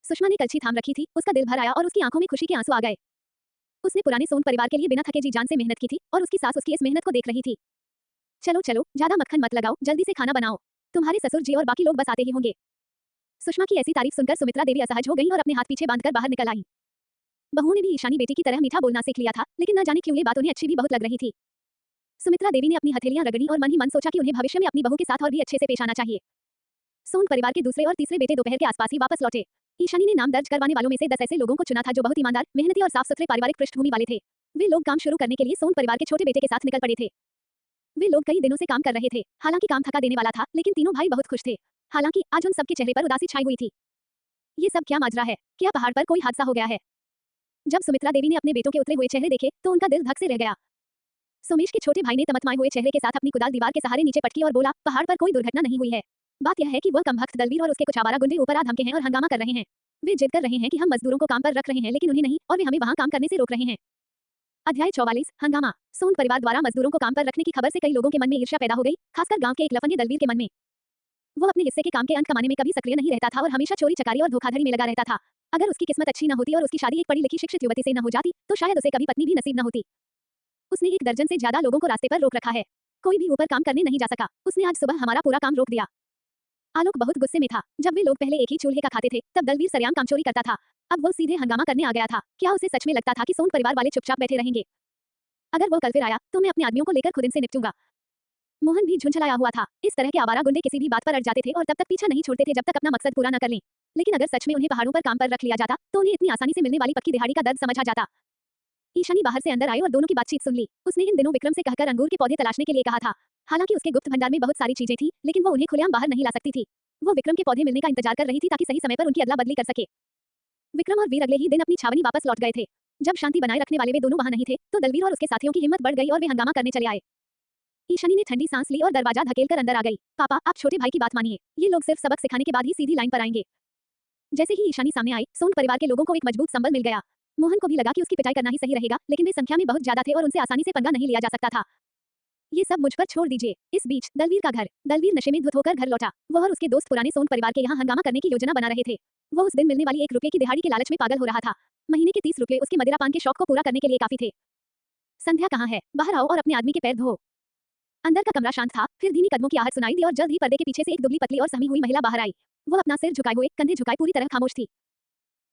सुषमा ने कलछी थाम रखी थी, उसका दिल भर आया और उसकी आंखों में खुशी के आंसू आ गए। उसने पुराने सोन परिवार के लिए बिना थके जी जान से मेहनत की थी और उसकी सास उसकी इस मेहनत को देख रही थी। चलो चलो, ज्यादा मक्खन मत लगाओ, जल्दी से खाना बनाओ, तुम्हारे ससुर जी और बाकी लोग बस आते ही होंगे। सुषमा की ऐसी तारीफ सुनकर सुमित्रा देवी असहज हो गई और अपने हाथ पीछे बांधकर बाहर निकल आई। बहू ने भी ईशानी बेटी की तरह मीठा बोलना सीख लिया था, लेकिन न जाने क्यों ये बात उन्हें अच्छी भी बहुत लग रही थी। सुमित्रा देवी ने अपनी हथेलियां रगड़ी और मन ही मन सोचा कि उन्हें भविष्य में अपनी बहू के साथ और भी अच्छे से पेश आना चाहिए। सोन परिवार के दूसरे और तीसरे बेटे दोपहर के आसपास ही वापस लौटे। ईशानी ने नाम दर्ज करवाने वालों में से 10 ऐसे लोगों को चुना था जो बहुत ईमानदार, मेहनती और साफ सुथरे पारिवारिक पृष्ठभूमि वाले थे। वे लोग काम शुरू करने के लिए सोन परिवार के छोटे बेटे के साथ निकल पड़े थे। वे लोग कई दिनों से काम कर रहे थे, हालांकि काम थका देने वाला था, लेकिन तीनों भाई बहुत खुश थे। हालांकि आज उन सबके चेहरे पर उदासी छाई हुई थी। ये सब क्या माजरा है? क्या पहाड़ पर कोई हादसा हो गया है? जब सुमित्रा देवी ने अपने बेटों के उतरे हुए चेहरे देखे तो उनका दिल धक से रह गया। सोमेश के छोटे भाई ने तमतमाए हुए चेहरे के साथ अपनी कुदाल दीवार के सहारे नीचे पटकी और बोला, पहाड़ पर कोई दुर्घटना नहीं हुई है। बात यह है कि वह कमबख्त दलवीर और उसके कुछ आवारा गुंडे ऊपर आ धमके हैं और हंगामा कर रहे हैं। वे जिद कर रहे हैं कि हम मजदूरों को काम पर रख रहे हैं लेकिन उन्हें नहीं, और वे हमें वहां काम करने से रोक रहे हैं। अध्याय 44 हंगामा। सोन परिवार द्वारा मजदूरों को काम पर रखने की खबर से कई लोगों के मन में ईर्ष्या पैदा हो गई, खासकर गांव के एक लफंगे दलवीर के मन में। वो अपने हिस्से के काम के अंत कमाने में कभी सक्रिय नहीं रहता था और हमेशा चोरी चकारी और धोखाधड़ी में लगा रहता था। अगर उसकी किस्मत अच्छी न होती और उसकी शादी एक पढ़ी लिखी शिक्षित युवती से न हो जाती तो शायद उसे कभी पत्नी भी नसीब न होती। उसने 1 दर्जन से ज्यादा लोगों को रास्ते पर रोक रखा है, कोई भी ऊपर काम करने नहीं जा सका। उसने आज सुबह हमारा पूरा काम रोक दिया। आलोक बहुत गुस्से में था। जब वे लोग पहले एक ही चूल्हे का खाते थे तब दलवीर सरेआम काम चोरी करता था, अब वो सीधे हंगामा करने आ गया था। क्या उसे सच में लगता था कि सोन परिवार वाले चुपचाप बैठे रहेंगे? अगर वो कल फिर आया तो मैं अपने आदमियों को लेकर खुद इनसे निपटूंगा। मोहन भी झुंझलाया हुआ था। इस तरह के आवारा गुंडे किसी भी बात पर अड़ जाते थे और तब तक पीछा नहीं छोड़ते थे जब तक अपना मकसद पूरा न कर लें। लेकिन अगर सच में उन्हें पहाड़ों पर काम पर रख लिया जाता तो उन्हें इतनी आसानी से मिलने वाली पक्की दिहाड़ी का दर्द समझ आ जाता। ईशानी बाहर से अंदर आई और दोनों की बातचीत सुन ली। उसने इन दिनों विक्रम से कहकर अंगूर के पौधे तलाशने के लिए कहा था। हालांकि उसके गुप्त भंडार में बहुत सारी चीजें थी, लेकिन वो उन्हें खुलेआम बाहर नहीं ला सकती थी। वो विक्रम के पौधे मिलने का इंतजार कर रही थी ताकि सही समय पर उनकी अदला बदली कर सके। विक्रम और वीर अगले ही दिन अपनी छावनी वापस लौट गए थे। जब शांति बनाए रखने वाले वे दोनों वहां नहीं थे तो दलवीर और उसके साथियों की हिम्मत बढ़ गई और वे हंगामा करने चले आए। ईशानी ने ठंडी सांस ली और दरवाजा धकेलकर अंदर आ गई। पापा, आप छोटे भाई की बात मानिए, ये लोग सिर्फ सबक सिखाने के बाद ही सीधी लाइन पर आएंगे। जैसे ही ईशानी सामने आई, सोन परिवार के लोगों को एक मजबूत संबल मिल गया। मोहन को भी लगा कि उसकी पिटाई करना ही सही रहेगा, लेकिन वे संख्या में बहुत ज्यादा थे और उनसे आसानी से पंगा नहीं लिया जा सकता था। ये सब मुझ पर छोड़ दीजिए। इस बीच दलवीर नशे में धुत होकर घर लौटा। वह और उसके दोस्त पुराने सोन परिवार के यहाँ हंगामा करने की योजना बना रहे थे। वो उस दिन मिलने वाली 1 रुपये की दिहाड़ी की लालच में पागल हो रहा था। महीने के 30 रुपये उसके मदिरापान के शौक को पूरा करने के लिए काफी थे। संध्या कहाँ है? बाहर आओ और अपने आदमी के पैर धो। अंदर का कमरा शांत था, फिर धीमी कदमों की आहट सुनाई दी और जल्द ही पर्दे के पीछे से एक दुबली पतली और सहमी हुई महिला बाहर आई। वो अपना सिर झुकाए हुए, कंधे झुकाए पूरी तरह खामोश थी।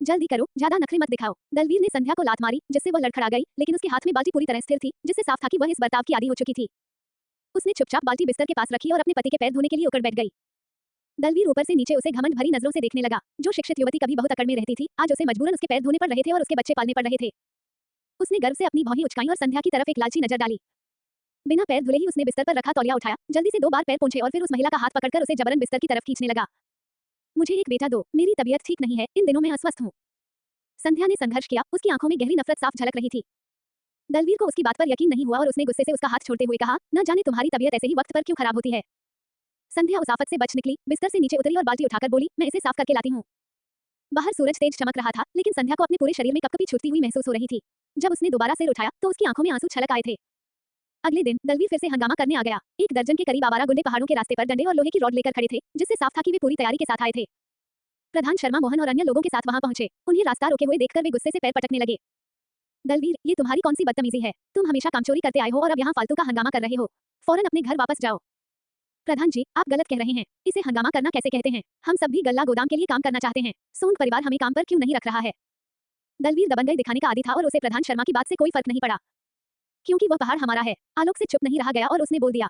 जल्दी करो, ज्यादा नखरे मत दिखाओ। दलवीर ने संध्या को लात मारी, जिससे वह लड़खड़ा गई, लेकिन उसके हाथ में बाल्टी पूरी तरह स्थिर थी, जिससे साफ था कि वह इस बर्ताव की आदी हो चुकी थी। उसने चुपचाप बाल्टी बिस्तर के पास रखी और अपने पति के पैर धोने के लिए उकड़ बैठ गई। दलवीर ऊपर से नीचे उसे घमंड भरी नजरों से देखने लगा। जो शिक्षित युवती कभी बहुत अकड़ में रहती थी, आज उसे मजबूरन उसके पैर धोने पड़ रहे थे और उसके बच्चे पालने पड़ रहे थे। उसने गर्व से अपनी भौहें उचकाई और संध्या की तरफ एक लालची नजर डाली। बिना पैर धुले ही उसने बिस्तर पर रखा तौलिया उठाया, जल्दी से 2 बार पैर पोंछे और फिर उस महिला का हाथ पकड़कर उसे जबरन बिस्तर की तरफ खींचने लगा। मुझे एक बेटा दो, मेरी तबीयत ठीक नहीं है, इन दिनों मैं अस्वस्थ हूँ। संध्या ने संघर्ष किया, उसकी आंखों में गहरी नफरत साफ झलक रही थी। दलवीर को उसकी बात पर यकीन नहीं हुआ और उसने गुस्से से उसका हाथ छोड़ते हुए कहा, न जाने तुम्हारी तबीयत ऐसे ही वक्त पर क्यों खराब होती है। संध्या उस आफत से बच निकली, बिस्तर से नीचे उतरी और बाल्टी उठाकर बोली, मैं इसे साफ करके लाती हूँ। बाहर सूरज तेज चमक रहा था, लेकिन संध्या को अपने पूरे शरीर में कपकपी छूटती हुई महसूस हो रही थी। जब उसने दोबारा सिर उठाया तो उसकी आंखों में आंसू छलक आए थे। अगले दिन दलवीर फिर से हंगामा करने आ गया। 1 दर्जन के करीब आवारा गुंडे पहाड़ों के रास्ते पर डंडे और लोहे की रॉड लेकर खड़े थे, जिससे साफ था कि वे पूरी तैयारी के साथ आए थे। प्रधान शर्मा मोहन और अन्य लोगों के साथ वहां पहुंचे। उन्हें रास्ता रोके हुए देखकर वे गुस्से से पैर पटकने लगे। दलवीर, ये तुम्हारी कौन सी बदतमीजी है? तुम हमेशा कामचोरी करते आए हो और अब यहाँ फालतू का हंगामा कर रहे हो। फौरन अपने घर वापस जाओ। प्रधान जी, आप गलत कह रहे हैं। इसे हंगामा करना कैसे कहते हैं? हम सब भी गल्ला गोदाम के लिए काम करना चाहते हैं। सोन परिवार हमें काम पर क्यों नहीं रख रहा है? दलवीर दबंगई दिखाने का आदी था और उसे प्रधान शर्मा की बात से कोई फर्क नहीं पड़ा, क्योंकि वह पहाड़ हमारा है। आलोक से चुप नहीं रहा गया और उसने बोल दिया,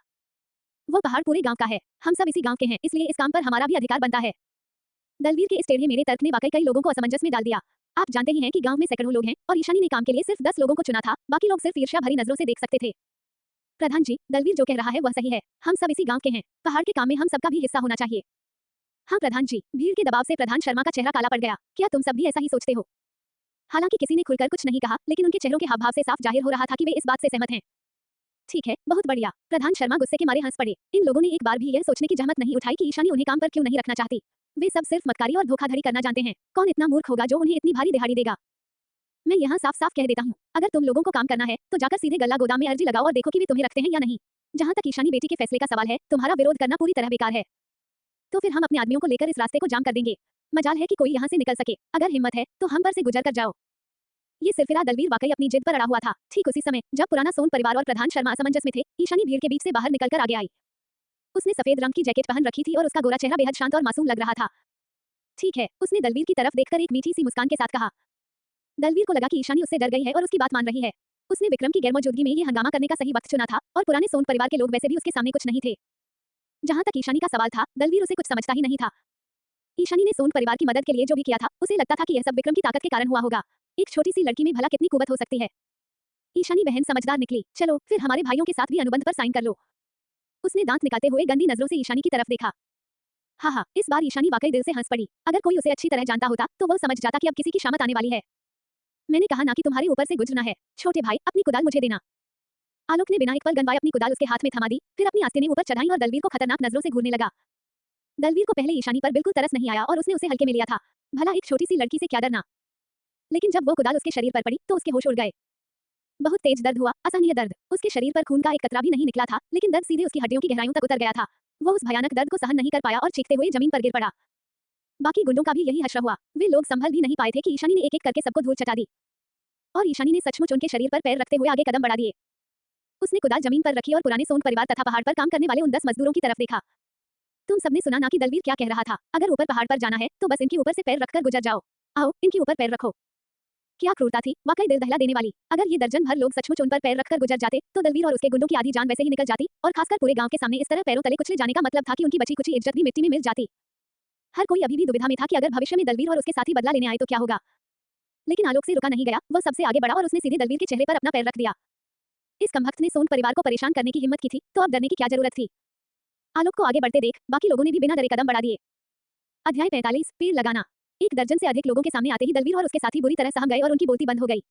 वो पहाड़ पूरे गांव का है, हम सब इसी गांव के हैं, इसलिए इस काम पर हमारा भी अधिकार बनता है। दलवीर के इस टेढ़े मेढ़े तर्क ने वाकई कई लोगों को असमंजस में डाल दिया। आप जानते ही हैं कि गांव में सैकड़ों लोग हैं और ईशानी ने काम के लिए सिर्फ 10 लोगों को चुना था, बाकी लोग सिर्फ ईर्ष्या भरी नजरों से देख सकते थे। प्रधान जी, दलवीर जो कह रहा है वह सही है, हम सब इसी गांव के हैं, पहाड़ के काम में हम सबका भी हिस्सा होना चाहिए। हाँ प्रधान जी। भीड़ के दबाव से प्रधान शर्मा का चेहरा काला पड़ गया। क्या तुम सब भी ऐसा ही सोचते हो? हालांकि किसी ने खुलकर कुछ नहीं कहा, लेकिन उनके चेहरों के हावभाव से साफ जाहिर हो रहा था कि वे इस बात से सहमत हैं। ठीक है, बहुत बढ़िया। प्रधान शर्मा गुस्से के मारे हंस पड़े। इन लोगों ने एक बार भी यह सोचने की जहमत नहीं उठाई कि ईशानी उन्हें काम पर क्यों नहीं रखना चाहती। वे सब सिर्फ मक्कारी और धोखाधड़ी करना जानते हैं। कौन इतना मूर्ख होगा जो उन्हें इतनी भारी दिहाड़ी देगा? मैं यहाँ साफ साफ कह देता हूँ, अगर तुम लोगों को काम करना है तो जाकर सीधे गल्ला गोदाम में अर्जी लगाओ और देखो कि वे तुम्हें रखते हैं या नहीं। जहाँ तक ईशानी बेटी के फैसले का सवाल है, तुम्हारा विरोध करना पूरी तरह बेकार है। तो फिर हम अपने आदमियों को लेकर इस रास्ते को जाम कर देंगे। मजाल है कि कोई यहाँ से निकल सके। अगर हिम्मत है तो हम पर से गुजर कर जाओ। ये सिरफिरा दलवीर वाकई अपनी जिद पर अड़ा हुआ था। ठीक उसी समय जब पुराना सोन परिवार और प्रधान शर्मा असमंजस में थे, ईशानी भीड़ के बीच से बाहर निकलकर आगे आई। उसने सफेद रंग की जैकेट पहन रखी थी और उसका गोरा चेहरा बेहद शांत और मासूम लग रहा था। ठीक है, उसने दलवीर की तरफ देखकर एक मीठी सी मुस्कान के साथ कहा। दलवीर को लगा कि ईशानी उससे डर गई है और उसकी बात मान रही है। उसने विक्रम की गैरमौजूदगी में ये हंगामा करने का सही वक्त चुना था और पुराने सोन परिवार के लोग वैसे भी उसके सामने कुछ नहीं थे। जहां तक ईशानी का सवाल था, दलवीर उसे कुछ समझता ही नहीं था। ईशानी ने सोन परिवार की मदद के लिए जो भी किया था, उसे लगता था कि यह सब विक्रम की ताकत के कारण हुआ होगा। एक छोटी सी लड़की में भला कितनी कुवत हो सकती है। ईशानी बहन समझदार निकली। चलो फिर हमारे भाइयों के साथ भी अनुबंध पर साइन कर लो। उसने दांत निकालते हुए गंदी नजरों से ईशानी की तरफ देखा। हाँ, इस बार ईशानी वाकई दिल से हंस पड़ी। अगर कोई उसे अच्छी तरह जानता होता तो वह समझ जाता कि अब किसी की शामत आने वाली है। मैंने कहा ना कि तुम्हारे ऊपर से गुजरना है। छोटे भाई, अपनी कुदाल मुझे देना। आलोक ने बिना एक पल गंवाए अपनी कुदाल उसके हाथ में थमा दी, फिर अपनी आस्तीनें ऊपर चढ़ाई और दलवीर को खतरनाक नजरों से घूरने लगा। दलवीर को पहले ईशानी पर बिल्कुल तरस नहीं आया और उसने उसे हल्के में लिया था। भला एक छोटी सी लड़की से क्या डरना। लेकिन जब वो कुदाल उसके शरीर पर पड़ी तो उसके होश उड़ गए। बहुत तेज दर्द हुआ, असहनीय दर्द। उसके शरीर पर खून का एक कतरा भी नहीं निकला था, लेकिन दर्द सीधे उसकी हड्डियों की गहराइयों तक उतर गया था। वो उस भयानक दर्द को सहन नहीं कर पाया और चीखते हुए जमीन पर गिर पड़ा। बाकी गुंडों का भी यही हश्र हुआ। वे लोग संभल भी नहीं पाए थे कि ईशानी ने एक एक करके सबको धूल चटा दी और ईशानी ने सचमुच उनके शरीर पर पैर रखते हुए आगे कदम बढ़ा दिए। उसने कुदाल जमीन पर रखी और पुराने सोन परिवार तथा पहाड़ पर काम करने वाले उन 10 मजदूरों की तरफ देखा। तुम सबने सुना ना कि दलवीर क्या कह रहा था? अगर ऊपर पहाड़ पर जाना है तो बस इनके ऊपर से पैर रखकर गुजर जाओ। आओ, इनके ऊपर पैर रखो। क्या क्रूरता थी, वाकई दिल दहला देने वाली। अगर ये दर्जन भर लोग सचमुच उन पर पैर रखकर गुजर जाते तो दलवीर और उसके गुंडों की आधी जान वैसे ही निकल जाती और खासकर पूरे गांव के सामने इस तरह पैरों तले कुचले जाने का मतलब था कि उनकी बची कुची इज्जत भी मिट्टी में मिल जाती। हर कोई अभी भी दुविधा में था कि अगर भविष्य में दलवीर और उसके साथी बदला लेने आए तो क्या होगा। लेकिन आलोक से रुका नहीं गया। वह सबसे आगे बढ़ा और उसने सीधे दलवीर के चेहरे पर अपना पैर रख दिया। इस कमबख्त ने सोन परिवार को परेशान करने की हिम्मत की थी, तो अब डरने की क्या जरूरत थी। आलोक को आगे बढ़ते देख बाकी लोगों ने भी बिना डरे कदम बढ़ा दिए। अध्याय 45, पेड़ लगाना। 1 दर्जन से अधिक लोगों के सामने आते ही दलवीर और उसके साथी बुरी तरह सहम गए और उनकी बोलती बंद हो गई।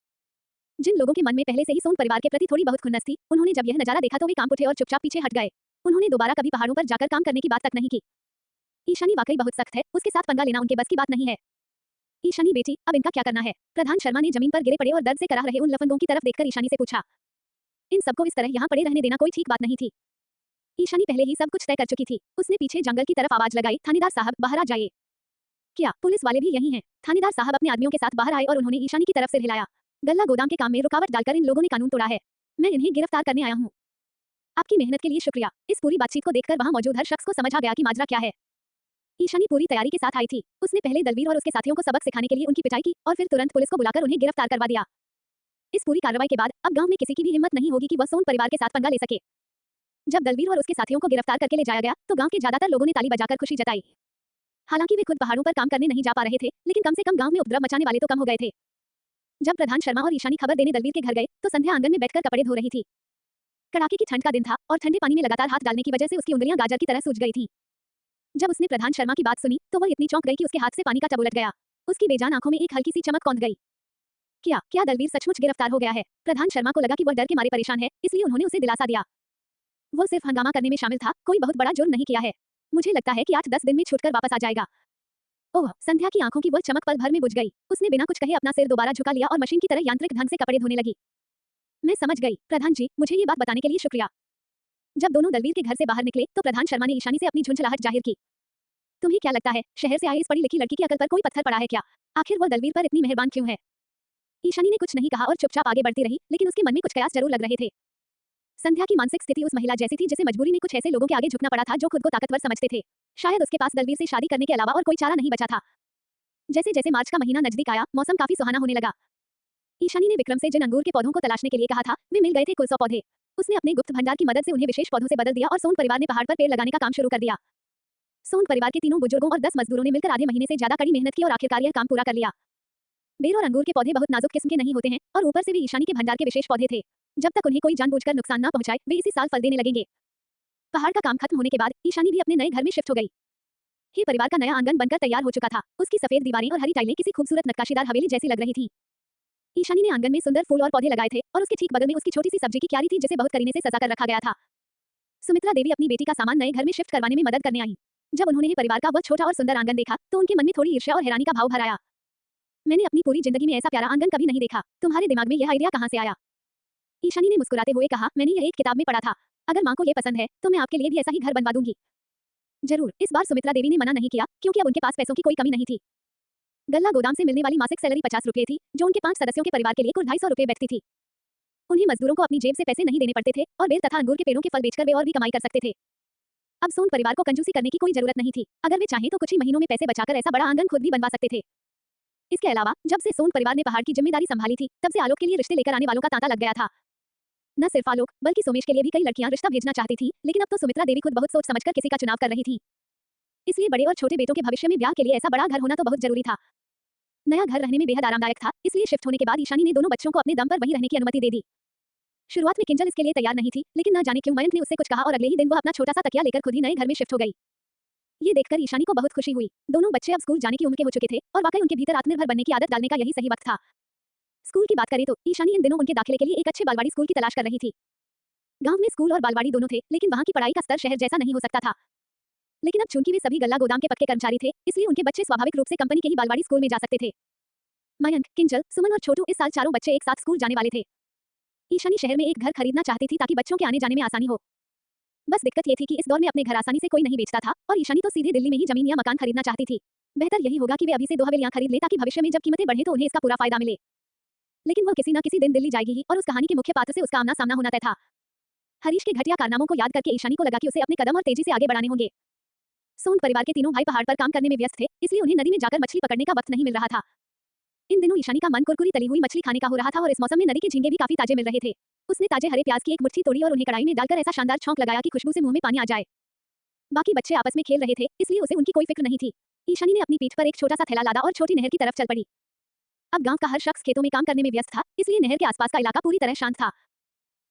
जिन लोगों के मन में पहले से ही सोन परिवार के प्रति थोड़ी बहुत खुन्नस थी, उन्होंने जब यह नजारा देखा तो वे कांप उठे और चुपचाप पीछे हट गए। उन्होंने दोबारा कभी पहाड़ों पर जाकर काम करने की बात तक नहीं की। ईशानी वाकई बहुत सख्त है, उसके साथ पंगा लेना उनके बस की बात नहीं है। ईशानी बेटी, अब इनका क्या करना है? प्रधान शर्मा ने जमीन पर गिरे पड़े और दर्द से कराह रहे उन लफंगों की तरफ देखकर ईशानी से पूछा। इन सबको इस तरह यहाँ पड़े रहने देना कोई ठीक बात नहीं थी। ईशानी पहले ही सब कुछ तय कर चुकी थी। उसने पीछे जंगल की तरफ आवाज लगाई, थानेदार साहब बाहर आ जाइए। क्या पुलिस वाले भी यही हैं? थानेदार साहब अपने आदमियों के साथ बाहर आए और उन्होंने ईशानी की तरफ सिर हिलाया। गल्ला गोदाम के काम में रुकावट डालकर इन लोगों ने कानून तोड़ा है। मैं इन्हें गिरफ्तार करने आया हूँ। आपकी मेहनत के लिए शुक्रिया। इस पूरी बातचीत को देखकर वहां मौजूद हर शख्स को समझ आ गया कि माजरा क्या है। ईशानी पूरी तैयारी के साथ आई थी। उसने पहले दलवीर और उसके साथियों को सबक सिखाने के लिए उनकी पिटाई की और फिर तुरंत पुलिस को बुलाकर उन्हें गिरफ्तार करवा दिया। इस पूरी कार्रवाई के बाद अब गांव में किसी की भी हिम्मत नहीं होगी कि वह सोन परिवार के साथ पंगा ले सके। जब दलवीर और उसके साथियों को गिरफ्तार करके ले जाया गया तो गांव के ज्यादातर लोगों ने ताली बजाकर खुशी जताई। हालांकि वे खुद पहाड़ों पर काम करने नहीं जा पा रहे थे, लेकिन कम से कम गांव में उपद्रव मचाने वाले तो कम हो गए थे। जब प्रधान शर्मा और ईशानी खबर देने दलवीर के घर गए तो संध्या आंगन में बैठकर कपड़े धो रही थी। कड़ाके की ठंड का दिन था और ठंडे पानी में लगातार हाथ डालने की वजह से उसकी उंगलियां गाजर की तरह सूज गई थीं। जब उसने प्रधान शर्मा की बात सुनी तो वह इतनी चौंक गई कि उसके हाथ से पानी का टब उलट गया। उसकी बेजान आंखों में एक हल्की सी चमक कौंध गई। क्या दलवीर सचमुच गिरफ्तार हो गया है? प्रधान शर्मा को लगा कि वह डर के मारे परेशान है, इसलिए उन्होंने उसे दिलासा दिया। वो सिर्फ हंगामा करने में शामिल था, कोई बहुत बड़ा जुर्म नहीं किया है। मुझे लगता है कि 8-10 दिन में छूटकर वापस आ जाएगा। ओह, संध्या की आंखों की वह चमक पल भर में बुझ गई। उसने बिना कुछ कहे अपना सिर दोबारा झुका लिया और मशीन की तरह यांत्रिक ढंग से कपड़े धोने लगी। मैं समझ गई, प्रधान जी, मुझे ये बात बताने के लिए शुक्रिया। जब दोनों दलवीर के घर से बाहर निकले तो प्रधान शर्मा ने ईशानी से अपनी झुंझलाहट जाहिर की। तुम्हें क्या लगता है, शहर से आई इस पढ़ी लिखी लड़की की अकल पर कोई पत्थर पड़ा है क्या? आखिर वह दलवीर पर इतनी मेहरबान क्यों है? ईशानी ने कुछ नहीं कहा और चुपचाप आगे बढ़ती रही, लेकिन उसके मन में कुछ कयास जरूर लग रहे थे। संध्या की मानसिक स्थिति उस महिला जैसी थी जिसे मजबूरी में कुछ ऐसे लोगों के आगे झुकना पड़ा था जो खुद को ताकतवर समझते थे। शायद उसके पास दलवीर से शादी करने के अलावा और कोई चारा नहीं बचा था। जैसे जैसे मार्च का महीना नजदीक आया, मौसम काफी सुहाना होने लगा। ईशानी ने विक्रम से जिन अंगूर के पौधों को तलाशने के लिए कहा था, वे मिल गए थे कुल 100 पौधे। उसने अपने गुप्त भंडार की मदद से उन्हें विशेष पौधों से बदल दिया और सोन परिवार ने पहाड़ पर पेड़ लगाने का काम शुरू कर दिया। सोन परिवार के तीनों बुजुर्गों और 10 मजदूरों ने मिलकर आधे महीने से ज्यादा कड़ी मेहनत की और आखिरकार यह काम पूरा कर लिया। बेर और अंगूर के पौधे बहुत नाजुक किस्म के नहीं होते हैं और ऊपर से भी ईशानी के भंडार के विशेष पौधे थे। जब तक उन्हें कोई जानबूझकर नुकसान न पहुंचाए, वे इसी साल फल देने लगेंगे। पहाड़ का काम खत्म होने के बाद ईशानी भी अपने नए घर में शिफ्ट हो गई। ही परिवार का नया आंगन बनकर तैयार हो चुका था। उसकी सफेद दीवारें और हरी टाइलें किसी खूबसूरत नक्काशीदार हवेली जैसी लग रही थी। ईशानी ने आंगन में सुंदर फूल और पौधे लगाए थे और उसके ठीक बगल में उसकी छोटी सी सब्जी की क्यारी थी जिसे बहुत करीने से सजा कर रखा गया था। सुमित्रा देवी अपनी बेटी का सामान नए घर में शिफ्ट करवाने में मदद करने आई। जब उन्होंने परिवार का वह छोटा और सुंदर आंगन देखा तो उनके मन में थोड़ी ईर्ष्या और हैरानी का भाव भर आया। मैंने अपनी पूरी जिंदगी में ऐसा प्यारा आंगन कभी नहीं देखा। तुम्हारे दिमाग में यह आइडिया कहाँ से आया? ईशानी ने मुस्कुराते हुए कहा, मैंने यह एक किताब में पढ़ा था। अगर माँ को ये पसंद है तो मैं आपके लिए भी ऐसा ही घर बनवा दूंगी। जरूर। इस बार सुमित्रा देवी ने मना नहीं किया क्योंकि अब उनके पास पैसों की कोई कमी नहीं थी। गल्ला गोदाम से मिलने वाली मासिक सैलरी 50 रुपये थी, जो उनके 5 सदस्यों के परिवार के लिए कुल 250 रुपये बैठती थी। उन्हें मजदूरों को अपनी जेब से पैसे नहीं देने पड़ते थे और बेल तथा अंगूर के पेड़ों के फल बेचकर वे और भी कमाई कर सकते थे। अब सोन परिवार को कंजूसी करने की कोई जरूरत नहीं थी। अगर वे चाहें तो कुछ ही महीनों में पैसे बचाकर ऐसा बड़ा आंगन खुद भी बनवा सकते थे। इसके अलावा जब से सोन परिवार ने पहाड़ की जिम्मेदारी संभाली थी, तब से आलोक के लिए रिश्ते लेकर आने वालों का तांता लग गया था। न सिर्फ आलोक बल्कि सोमेश के लिए भी कई लड़कियां रिश्ता भेजना चाहती थी, लेकिन अब तो सुमित्रा देवी खुद बहुत सोच समझकर किसी का चुनाव कर रही थी। इसलिए बड़े और छोटे बेटों के भविष्य में ब्याह के लिए ऐसा बड़ा घर होना तो बहुत जरूरी था। नया घर रहने में बेहद आरामदायक था, इसलिए शिफ्ट होने के बाद ईशानी ने दोनों बच्चों को अपने दम पर वहीं रहने की अनुमति दे दी। शुरुआत में किंजल इसके लिए तैयार नहीं थी, लेकिन न जाने क्यों मयंक ने उससे कुछ कहा और अगले ही दिन वो अपना छोटा सा तकिया लेकर खुद ही नए घर में शिफ्ट हो गई। ये देखकर ईशानी को बहुत खुशी हुई। दोनों बच्चे अब स्कूल जाने की उम्र के हो चुके थे और वाकई उनके भीतर आत्मनिर्भर बनने की आदत डालने का यही सही वक्त था। स्कूल की बात करें तो ईशानी इन दिनों उनके दाखिले के लिए एक अच्छे बालवाड़ी स्कूल की तलाश कर रही थी। गांव में स्कूल और बालवाड़ी दोनों थे, लेकिन वहां की पढ़ाई का स्तर शहर जैसा नहीं हो सकता था। लेकिन अब चूंकि वे सभी गल्ला गोदाम के पक्के कर्मचारी थे, इसलिए उनके बच्चे स्वाभाविक रूप से कंपनी के ही बालवाड़ी स्कूल में जा सकते थे। मयंक, किंजल, सुमन और छोटू इस साल चारों बच्चे एक साथ स्कूल जाने वाले थे। ईशानी शहर में एक घर खरीदना चाहती थी ताकि बच्चों के आने जाने में आसानी हो। बस दिक्कत ये थी कि इस दौर में अपने घर आसानी से कोई नहीं बेचता था और ईशानी तो सीधे दिल्ली में ही जमीन या मकान खरीदना चाहती थी। बेहतर यही होगा कि वे अभी से 2 हवेलियां खरीद ले ताकि भविष्य में जब कीमतें बढ़े तो उन्हें इसका पूरा फायदा मिले। लेकिन वह किसी न किसी दिन दिल्ली जाएगी ही और उस कहानी के मुख्य पात्र से उसका आमना सामना होना तय था। हरीश के घटिया कारनामों को याद करके ईशानी को लगा कि उसे अपने कदम और तेजी से आगे बढ़ाने होंगे। सोन परिवार के तीनों भाई पहाड़ पर काम करने में व्यस्त थे, इसलिए उन्हें नदी में जाकर मछली पकड़ने का वक्त नहीं मिल रहा था। इन दिनों ईशानी का मन कुरकुरी तली हुई मछली खाने का हो रहा था और इस मौसम में नदी के झींगे भी काफी ताजे मिल रहे थे। उसने ताजे हरे प्याज की एक मुट्ठी तोड़ी और उन्हें कढ़ाई में डालकर ऐसा शानदार छौंक लगाया कि खुशबू से मुंह में पानी आ जाए। बाकी बच्चे आपस में खेल रहे थे, इसलिए उसे उनकी कोई फिक्र नहीं थी। ईशानी ने अपनी पीठ पर एक छोटा सा थैला लादा और छोटी नहर की तरफ चल पड़ी। अब गांव का हर शख्स खेतों में काम करने में व्यस्त था, इसलिए नहर के आसपास का इलाका पूरी तरह शांत था।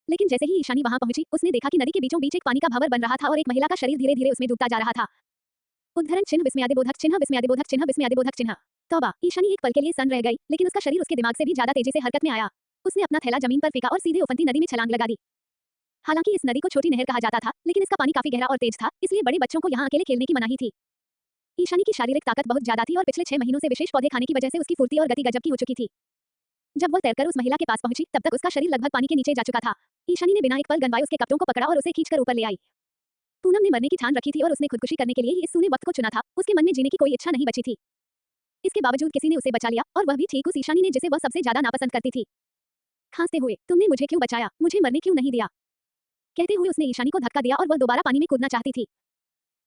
लेकिन जैसे ही ईशानी वहां पहुंची, उसने देखा कि नदी के बीचों बीच एक पानी का भंवर बन रहा था और एक महिला का शरीर धीरे धीरे उसमें डूबता जा रहा था। उद्धरण चिन्ह विस्मयादिबोधक चिन्ह विस्मयादिबोधक चिन्ह विस्मयादिबोधक चिन्ह। तौबा, ईशानी एक पल के लिए सन रह गई, लेकिन उसका शरीर उसके दिमाग से भी ज्यादा तेजी से हरकत में आया। उसने अपना थैला जमीन पर फेंका और सीधे उफनती नदी में छलांग लगा दी। हालांकि इस नदी को छोटी नहर कहा जाता था, लेकिन इसका पानी काफी गहरा और तेज था, इसलिए बड़े बच्चों को यहाँ अकेले खेलने की मनाही थी। ईशानी की शारीरिक ताकत बहुत ज्यादा थी और पिछले 6 महीनों से विशेष पौधे खाने की वजह से उसकी फुर्ती और गति गजब की हो चुकी थी। जब वह तैरकर उस महिला के पास पहुंची तब तक उसका शरीर लगभग पानी के नीचे जा चुका था। ईशानी ने बिना एक पल गंवाए उसके कपड़ों को पकड़ा और उसे खींचकर ऊपर ले आई। पूनम ने मरने की ठान रखी थी और उसने खुदकुशी करने के लिए ही इस सूने वक्त को चुना था। उसके मन में जीने की कोई इच्छा नहीं बची थी। इसके बावजूद किसी ने उसे बचा लिया और वह भी ठीक उस ईशानी ने जिसे वह सबसे ज्यादा नापसंद करती थी। खांसते हुए, तुमने मुझे क्यों बचाया, मुझे मरने क्यों नहीं दिया, कहते हुए उसने ईशानी को धक्का दिया और वह दोबारा पानी में कूदना चाहती थी।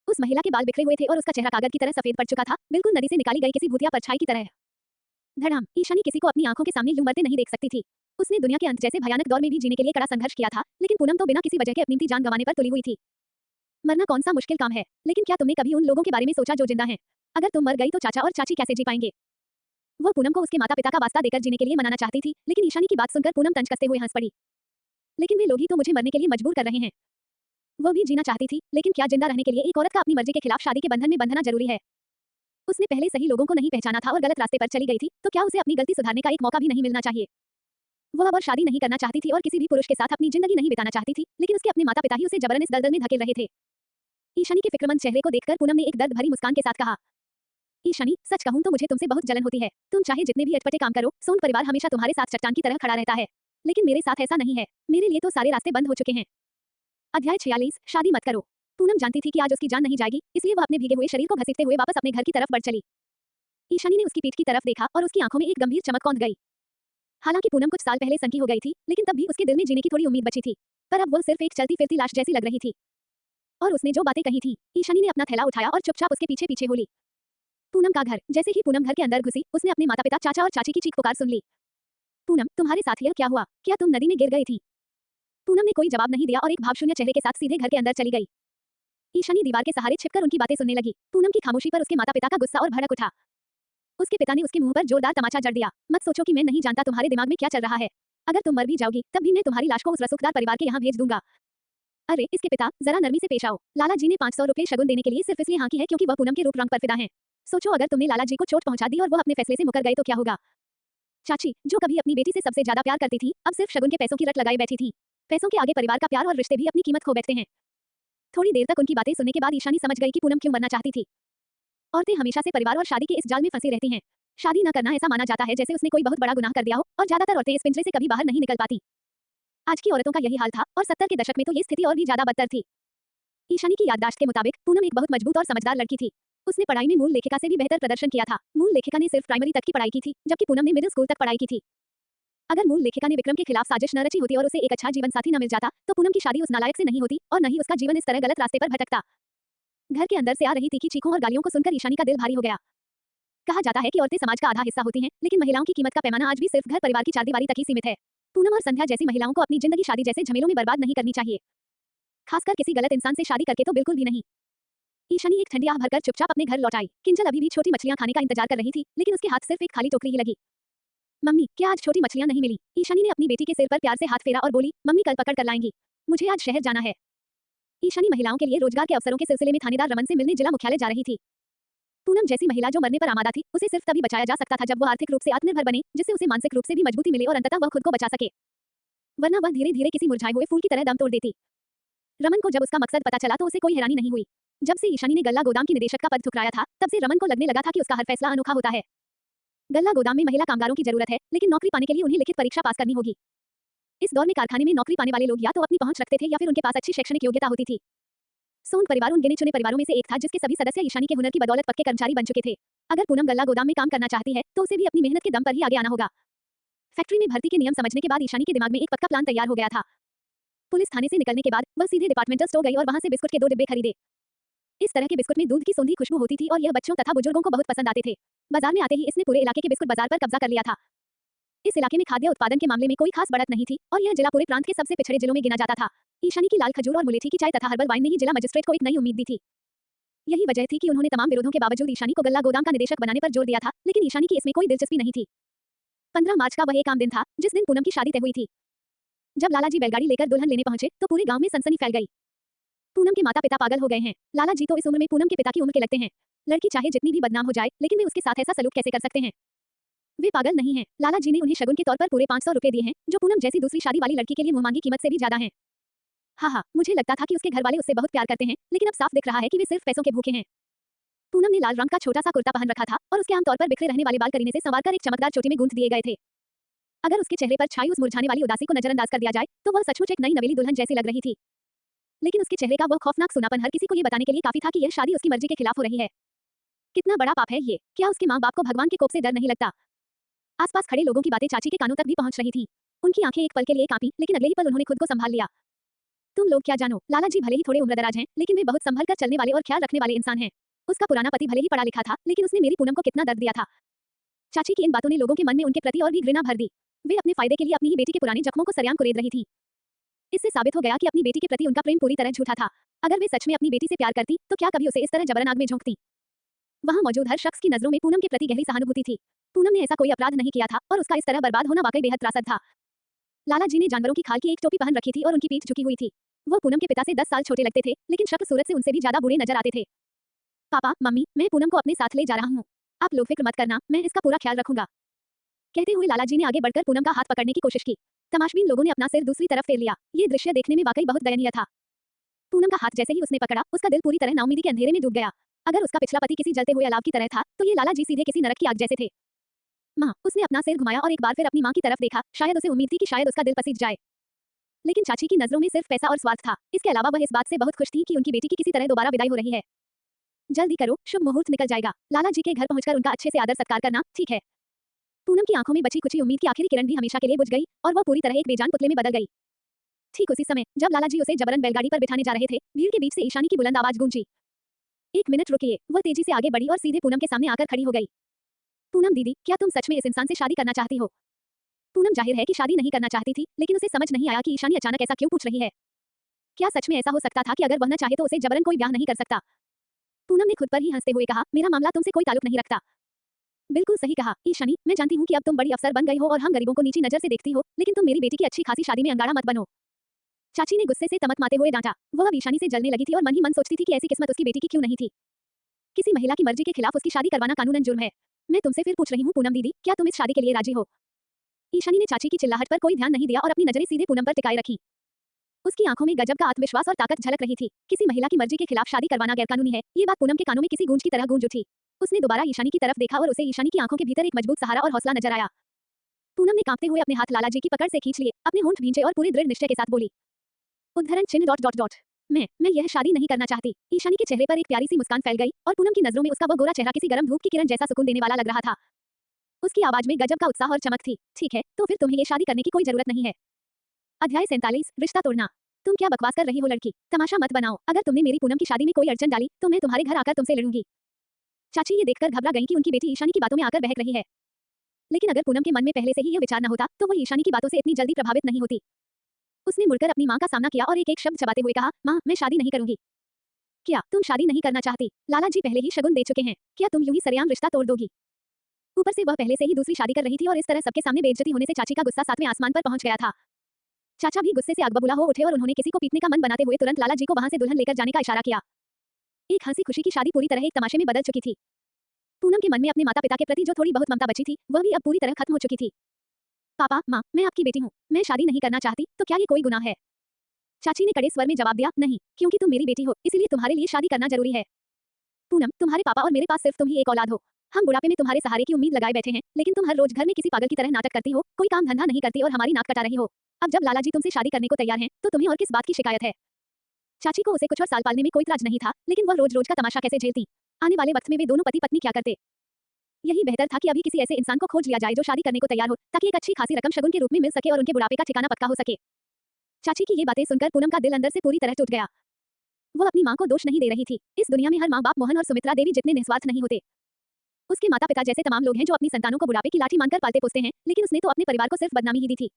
उस महिला के बाल बिखरे हुए थे और उसका चेहरा कागज की तरह सफेद पड़ चुका था, बिल्कुल नदी से निकाली गई किसी भूतिया परछाई की तरह। धड़ाम, ईशानी किसी को अपनी आंखों के सामने यूं मरते नहीं देख सकती थी। उसने दुनिया के अंत जैसे भयानक दौर में भी जीने के लिए कड़ा संघर्ष किया था, लेकिन पूनम तो बिना किसी वजह के अपनी जान गंवाने पर तुली हुई थी। मरना कौन सा मुश्किल काम है, लेकिन क्या तुमने कभी उन लोगों के बारे में सोचा जो जिंदा हैं? अगर तुम मर गई तो चाचा और चाची कैसे जी पाएंगे? वो पूनम को उसके माता पिता का वास्ता देकर जीने के लिए मनाना चाहती थी, लेकिन ईशानी की बात सुनकर पूनम तंज कसते हुए हंस पड़ी। लेकिन वे लोग ही तो मुझे मरने के लिए मजबूर कर रहे हैं। वो भी जीना चाहती थी, लेकिन क्या जिंदा रहने के लिए एक औरत का अपनी मर्जी के खिलाफ शादी के बंधन में बंधना जरूरी है? उसने पहले सही लोगों को नहीं पहचाना था और गलत रास्ते पर चली गई थी, तो क्या उसे अपनी गलती सुधारने का एक मौका भी नहीं मिलना चाहिए? वह अब और शादी नहीं करना चाहती थी और किसी भी पुरुष के साथ अपनी जिंदगी नहीं बिताना चाहती थी, लेकिन उसके अपने माता पिता ही उसे जबरन इस दलदल में धकेल रहे थे। ईशानी के फिक्रमंद चेहरे को देखकर पूनम ने एक दर्द भरी मुस्कान के साथ कहा, ईशानी, सच कहूं तो मुझे तुमसे बहुत जलन होती है। तुम चाहे जितने भी अटपटे काम करो, सोन परिवार हमेशा तुम्हारे साथ चट्टान की तरह खड़ा रहता है, लेकिन मेरे साथ ऐसा नहीं है। मेरे लिए तो सारे रास्ते बंद हो चुके हैं। अध्याय 46, शादी मत करो। पूनम जानती थी कि आज उसकी जान नहीं जाएगी, इसलिए वह अपने भीगे हुए शरीर को घसीटते हुए वापस अपने घर की तरफ बढ़ चली। ईशानी ने उसकी पीठ की तरफ देखा और उसकी आंखों में एक गंभीर चमक कौंध गई। हालांकि पूनम कुछ साल पहले सनकी हो गई थी, लेकिन तब भी उसके दिल में जीने की थोड़ी उम्मीद बची थी। पर अब वह सिर्फ एक चलती फिरती लाश जैसी लग रही थी। और उसने जो बातें कही थी, ईशानी ने अपना थैला उठाया और चुपचाप उसके पीछे पीछे हो ली। पूनम का घर। जैसे ही पूनम घर के अंदर घुसी, उसने अपने माता पिता, चाचा और चाची की चीख पुकार सुन ली। पूनम, तुम्हारे साथ यह क्या हुआ? क्या तुम नदी में गिर गई थी? पूनम ने कोई जवाब नहीं दिया और एक भावशून्य चेहरे के साथ सीधे घर के अंदर चली गई। ईशानी दीवार के सहारे छिपकर उनकी बातें सुनने लगी। पूनम की खामोशी पर उसके माता पिता का गुस्सा और भड़क उठा। उसके पिता ने उसके मुंह पर जोरदार तमाचा जड़ दिया। मत सोचो कि मैं नहीं जानता तुम्हारे दिमाग में क्या चल रहा है। अगर तुम मर भी जाओगी, तब भी मैं तुम्हारी लाश को उस रसूखदार परिवार के यहाँ भेज दूंगा। अरे इसके पिता, जरा नरमी से पेश आओ। लाला जी ने 500 रुपए शगुन देने के लिए सिर्फ इसलिए हाँ की है क्योंकि वह पूनम के रूप रंग पर फिदा है। सोचो अगर तुमने लाला जी को चोट पहुंचा दी और वह अपने फैसले से मुकर गए तो क्या होगा? चाची, जो कभी अपनी बेटी से सबसे ज्यादा प्यार करती थी, अब सिर्फ शगुन के पैसों की रट लगाए बैठी थी। पैसों के आगे परिवार का प्यार और रिश्ते भी अपनी कीमत खो बैठते हैं। थोड़ी देर तक उनकी बातें सुनने के बाद ईशानी समझ गई कि पूनम क्यों मरना चाहती थी। औरतें हमेशा से परिवार और शादी के इस जाल में फंसी रहती हैं। शादी न करना ऐसा माना जाता है जैसे उसने कोई बहुत बड़ा गुनाह कर दिया हो, और ज्यादातर औरतें इस पिंजरे से कभी बाहर नहीं निकल पाती। आज की औरतों का यही हाल था और 70 के दशक में तो ये स्थिति और भी ज्यादा बदतर थी। ईशानी की याददाश्त के मुताबिक पूनम एक बहुत मजबूत और समझदार लड़की थी। उसने पढ़ाई में मूल लेखिका से भी बेहतर प्रदर्शन किया था। मूल लेखिका ने सिर्फ प्राइमरी तक की पढ़ाई की थी, जबकि पूनम ने मिडिल स्कूल तक पढ़ाई की थी। अगर मूल लेखिका ने विक्रम के खिलाफ साजिश न रची होती और उसे एक अच्छा जीवन साथी न मिल जाता, तो पूनम की शादी उस नालायक से नहीं होती और न ही उसका जीवन इस तरह गलत रास्ते पर भटकता। घर के अंदर से आ रही तीखी चीखों और गालियों को सुनकर ईशानी का दिल भारी हो गया। कहा जाता है कि औरतें समाज का आधा हिस्सा होती हैं, लेकिन महिलाओं की कीमत का पैमाना आज भी सिर्फ घर परिवार की चारदीवारी तक ही सीमित है। पूनम और संध्या जैसी महिलाओं को अपनी जिंदगी शादी जैसे झमेलों में बर्बाद नहीं करनी चाहिए, खासकर किसी गलत इंसान से शादी करके तो बिल्कुल भी नहीं। ईशानी एक ठंडी आह भरकर चुपचाप अपने घर लौट आई। किंजल अभी भी छोटी मछलियां खाने का इंतजार कर रही थी, लेकिन उसके हाथ सिर्फ एक खाली टोकरी ही लगी। मम्मी, क्या आज छोटी मछलियां नहीं मिली? ईशानी ने अपनी बेटी के सिर पर प्यार से हाथ फेरा और बोली, मम्मी कल पकड़ कर लाएंगी, मुझे आज शहर जाना है। ईशानी महिलाओं के लिए रोजगार के अवसरों के सिलसिले में थानेदार रमन से मिलने जिला मुख्यालय जा रही थी। पूनम जैसी महिला जो मरने पर आमादा थी, उसे सिर्फ तभी बचाया जा सकता था जब वो आर्थिक रूप से आत्मनिर्भर बने, जिससे उसे मानसिक रूप से भी मजबूती मिले और अंततः वह खुद को बचा सके, वरना वह धीरे धीरे किसी मुरझाए हुए फूल की तरह दम तोड़ देती। रमन को जब उसका मकसद पता चला तो उसे कोई हैरानी नहीं हुई। जब से ईशानी ने गल्ला गोदाम की निदेशक का पद ठुकराया था, तब से रमन को लगने लगा था कि उसका हर फैसला अनोखा होता है। गल्ला गोदाम में महिला कामगारों की जरूरत है, लेकिन नौकरी पाने के लिए उन्हें लिखित परीक्षा पास करनी होगी। इस दौर में कारखाने में नौकरी पाने वाले लोग या तो अपनी पहुंच रखते थे या फिर उनके पास अच्छी शैक्षणिक योग्यता होती थी। सोन परिवार उन गिने चुने परिवारों में से एक था जिसके सभी सदस्य ईशानी के हुनर की बदौलत पक्के कर्मचारी बन चुके थे। अगर पूनम गल्ला गोदाम में काम करना चाहती है, तो उसे भी अपनी मेहनत के दम पर ही आगे आना होगा। फैक्ट्री में भर्ती के नियम समझने के बाद ईशानी के दिमाग में एक पक्का प्लान तैयार हो गया था। पुलिस थाने से निकलने के बाद वह सीधे डिपार्टमेंटल स्टोर गई और वहां से बिस्कुट के 2 डिब्बे खरीदे। इस तरह के बिस्कुट में दूध की सौंधी खुशबू होती थी और यह बच्चों तथा बुजुर्गों को बहुत पसंद आते थे। बाजार में आते ही इसने पूरे इलाके के बिस्कुट बाजार पर कब्जा कर लिया था। इस इलाके में खाद्य उत्पादन के मामले में कोई खास बढ़त नहीं थी और यह जिला पूरे प्रांत के सबसे पिछड़े जिलों में गिना जाता था। ईशानी की लाल खजूर और मुलेठी की चाय तथा हर्बल वाइन ने ही जिला मजिस्ट्रेट को एक नई उम्मीद दी थी। यही वजह थी कि उन्होंने तमाम विरोधों के बावजूद ईशानी को गल्ला गोदाम का निदेशक बनाने पर जोर दिया था, लेकिन ईशानी की इसमें कोई दिलचस्पी नहीं थी। 15 मार्च का वह एक आम दिन था जिस दिन पूनम की शादी तय हुई थी। जब लालाजी बैलगाड़ी लेकर दुल्हन लेने पहुंचे तो पूरे गांव में सनसनी फैल गई। पूनम के माता पिता पागल हो गए हैं। लालाजी तो इस उम्र में पूनम के पिता की उम्र के लगते हैं। लड़की चाहे जितनी भी बदनाम हो जाए, लेकिन वे उसके साथ ऐसा सलूक कैसे कर सकते हैं? वे पागल नहीं हैं। लालाजी ने उन्हें शगुन के तौर पर पूरे 500 रुपए दिए हैं, जो पूनम जैसी दूसरी शादी वाली लड़की के लिए मुंहमांगी कीमत से भी ज्यादा हैं। हाँ, मुझे लगता था कि उसके घर वाले उससे बहुत प्यार करते हैं, लेकिन अब साफ दिख रहा है कि वे सिर्फ पैसों के भूखे हैं। पूनम ने लाल रंग का छोटा सा कुर्ता पहन रखा था और उसके आमतौर पर बिखरे रहने वाले बाल करीने से संवारकर एक चमकदार चोटी में गूंथ दिए गए थे। अगर उसके चेहरे पर छाई उस मुरझाने वाली उदासी को नजरअंदाज कर दिया जाए तो वह सचमुच एक नई नवेली दुल्हन जैसी लग रही थी। लेकिन उसके चेहरे का वह खौफनाक सूनापन हर किसी को ये बताने के लिए काफी था कि यह शादी उसकी मर्जी के खिलाफ हो रही है। कितना बड़ा पाप है ये। क्या उसके माँ बाप को भगवान के कोप से डर नहीं लगता? आसपास खड़े लोगों की बातें चाची के कानों तक भी पहुंच रही थीं। उनकी आंखें एक पल के लिए कांपी, लेकिन अगले ही पल उन्होंने खुद को संभाल लिया। तुम लोग क्या जानो, लाला जी भले ही थोड़े उम्रदराज हैं, लेकिन वे बहुत संभल कर चलने वाले और ख्याल रखने वाले इंसान हैं। उसका पुराना पति भले ही पढ़ा लिखा था, लेकिन उसने मेरी पूनम को कितना दर्द दिया था। चाची की इन बातों ने लोगों के मन में उनके प्रति और भी घृणा भर दी। वे अपने फायदे के लिए अपनी ही बेटी के पुराने जख्मों को सरेआम कुरेद रही थी। इससे साबित हो गया कि अपनी बेटी के प्रति उनका प्रेम पूरी तरह झूठा था। अगर वे सच में अपनी बेटी से प्यार करती तो क्या कभी उसे इस तरह जबरन आग में झोंकती? वहां मौजूद हर शख्स की नजरों में पूनम के प्रति गहरी सहानुभूति थी। पूनम ने ऐसा कोई अपराध नहीं किया था और उसका इस तरह बर्बाद होना वाकई बेहद त्रासद था। लाला जी ने जानवरों की खाल की एक टोपी पहन रखी थी और उनकी पीठ झुकी हुई थी। वो पूनम के पिता से 10 साल छोटे लगते थे, लेकिन शक्ल सूरत से उनसे भी ज्यादा बुरे नजर आते थे। पापा, मम्मी, मैं पूनम को अपने साथ ले जा रहा हूँ। आप लोग फिक्र मत करना, मैं इसका पूरा ख्याल रखूंगा। कहते हुए लाला जी ने आगे बढ़कर पूनम का हाथ पकड़ने की कोशिश की। तमाशबीन लोगों ने अपना सिर दूसरी तरफ फेर लिया। ये दृश्य देखने में वाकई बहुत दयनीय था। पूनम का हाथ जैसे ही उसने पकड़ा, उसका दिल पूरी तरह नाउमीदी के अंधेरे में डूब गया। अगर उसका पिछला पति किसी जलते हुए अलाव की तरह था, तो ये लाला जी सीधे किसी नरक की आग जैसे थे। माँ, उसने अपना सिर घुमाया और एक बार फिर अपनी माँ की तरफ देखा। शायद उसे उम्मीद थी कि शायद उसका दिल पसीज जाए। लेकिन चाची की नजरों में सिर्फ पैसा और स्वार्थ था। इसके अलावा वह इस बात से बहुत खुश थी कि उनकी बेटी की किसी तरह दोबारा विदाई हो रही है। जल्दी करो, शुभ मुहूर्त निकल जाएगा। लाला जी के घर पहुंचकर उनका अच्छे से आदर सत्कार करना, ठीक है? पूनम की आंखों में बची कुची उम्मीद की आखिरी किरण भी हमेशा के लिए बुझ गई और वह पूरी तरह एक बेजान पुतले में बदल गई। ठीक उसी समय जब लाला जी उसे जबरन बैलगाड़ी पर बिठाने जा रहे थे, भीड़ के बीच से ईशानी की बुलंद आवाज गूंजी। 1 मिनट रुकिए। वह तेजी से आगे बढ़ी और सीधे पूनम के सामने आकर खड़ी हो गई। पूनम दीदी, क्या तुम सच में इस इंसान से शादी करना चाहती हो? पूनम जाहिर है कि शादी नहीं करना चाहती थी, लेकिन उसे समझ नहीं आया कि ईशानी अचानक ऐसा क्यों पूछ रही है। क्या सच में ऐसा हो सकता था कि अगर वह न चाहे तो उसे जबरन कोई ब्याह नहीं कर सकता? पूनम ने खुद पर ही हंसते हुए कहा, मेरा मामला तुमसे कोई ताल्लुक नहीं रखता। बिल्कुल सही कहा ईशानी, मैं जानती हूँ कि अब तुम बड़ी अफसर बन गई हो और हम गरीबों को नीची नजर से देखती हो, लेकिन तुम मेरी बेटी की अच्छी खासी शादी में अंगाड़ा मत बनो। चाची ने गुस्से से तमतमाते हुए डांटा। वह अब ईशानी से जलने लगी थी और मन ही मन सोचती थी कि ऐसी किस्मत उसकी बेटी की क्यों नहीं थी। किसी महिला की मर्जी के खिलाफ उसकी शादी करवाना कानूनन जुर्म है। मैं तुमसे फिर पूछ रही हूँ पूनम दीदी, क्या तुम इस शादी के लिए राजी हो? ईशानी ने चाची की चिल्लाहट पर कोई ध्यान नहीं दिया और अपनी नजरें सीधे पूनम पर टिकाए रखी। उसकी आंखों में गजब का आत्मविश्वास और ताकत झलक रही थी। किसी महिला की मर्जी के खिलाफ शादी करवाना गैरकानूनी है, ये बात पूनम के कानों में किसी गूंज की तरह गूंज उठी। उसने दोबारा ईशानी की तरफ देखा और उसे ईशानी की आंखों के भीतर एक मजबूत सहारा और हौसला नजर आया। पूनम ने कांपते हुए अपने हाथ लाला जी की पकड़ से खींच लिए, अपने होंठ भींचे और पूरे दृढ़ निश्चय के साथ बोली, उद्धरण चिन्ह डॉट डॉट डॉट मैं यह शादी नहीं करना चाहती। ईशानी के चेहरे पर एक प्यारी सी मुस्कान फैल गई और पूनम की नजरों में उसका वो गोरा चेहरा किसी गर्म धूप की किरण जैसा सुकून देने वाला लग रहा था। उसकी आवाज में गजब का उत्साह और चमक थी। ठीक है, तो फिर तुम्हें ये शादी करने की कोई जरूरत नहीं है। अध्याय 47 रिश्ता तोड़ना। तुम क्या बकवास कर रही हो लड़की? तमाशा मत बनाओ। अगर तुमने मेरी पूनम की शादी में कोई अड़चन डाली तो मैं तुम्हारे घर आकर तुमसे लड़ूंगी। चाची ये देखकर घबरा गई कि उनकी बेटी ईशानी की बातों में आकर बहक रही है। लेकिन अगर पूनम के मन में पहले से ही यह विचार न होता तो वह ईशानी की बातों से इतनी जल्दी प्रभावित नहीं होती। उसने मुड़कर अपनी मां का सामना किया और एक एक शब्द चबाते हुए कहा, मां, मैं शादी नहीं करूंगी। क्या तुम शादी नहीं करना चाहती? लाला जी पहले ही शगुन दे चुके हैं। क्या तुम यूं ही सरेआम रिश्ता तोड़ दोगी? ऊपर से वह पहले से ही दूसरी शादी कर रही थी और इस तरह सबके सामने बेइज्जती होने से चाची का गुस्सा 7वें आसमान पर पहुंच गया था। चाचा भी गुस्से से अगबबुला हो उठे और उन्होंने किसी को पीटने का मन बनाते हुए तुरंत लाला जी को वहां से दुल्हन लेकर जाने का इशारा किया। एक हंसी खुशी की शादी पूरी तरह एक तमाशे में बदल चुकी थी। पूनम के मन में अपने माता पिता के प्रति जो थोड़ी बहुत ममता बची थी, वह भी अब पूरी तरह खत्म हो चुकी थी। पापा, माँ, मैं आपकी बेटी हूँ, मैं शादी नहीं करना चाहती, तो क्या ये कोई गुनाह है? चाची ने कड़े स्वर में जवाब दिया, नहीं, क्योंकि तुम मेरी बेटी हो, इसीलिए तुम्हारे लिए शादी करना जरूरी है। पूनम, तुम्हारे पापा और मेरे पास सिर्फ तुम ही एक औलाद हो। हम बुढ़ापे में तुम्हारे सहारे की उम्मीद लगाए बैठे हैं, लेकिन तुम हर रोज घर में किसी पागल की तरह नाटक करती हो, कोई काम धंधा नहीं करती और हमारी नाक कटा रही हो। अब जब लाला जी तुमसे शादी करने को तैयार हैं, तो तुम्हें और किस बात की शिकायत है? चाची को उसे कुछ और साल पालने में कोई इतराज नहीं था, लेकिन वह रोज रोज का तमाशा कैसे झेलती? आने वाले वक्त में वे दोनों पति पत्नी क्या करते? यही बेहतर था कि अभी किसी ऐसे इंसान को खोज लिया जाए जो शादी करने को तैयार हो, ताकि एक अच्छी खासी रकम शगुन के रूप में मिल सके और उनके बुढ़ापे का ठिकाना पक्का हो सके। चाची की ये बातें सुनकर पूनम का दिल अंदर से पूरी तरह टूट गया। वो अपनी माँ को दोष नहीं दे रही थी। इस दुनिया में हर माँ बाप मोहन और सुमित्रा देवी जितने निस्वार्थ नहीं होते। उसके माता पिता जैसे तमाम लोग हैं जो अपनी संतानों को बुढ़ापे की लाठी मानकर पालते पोसते हैं, लेकिन उसने तो अपने परिवार को सिर्फ बदनामी ही दी थी।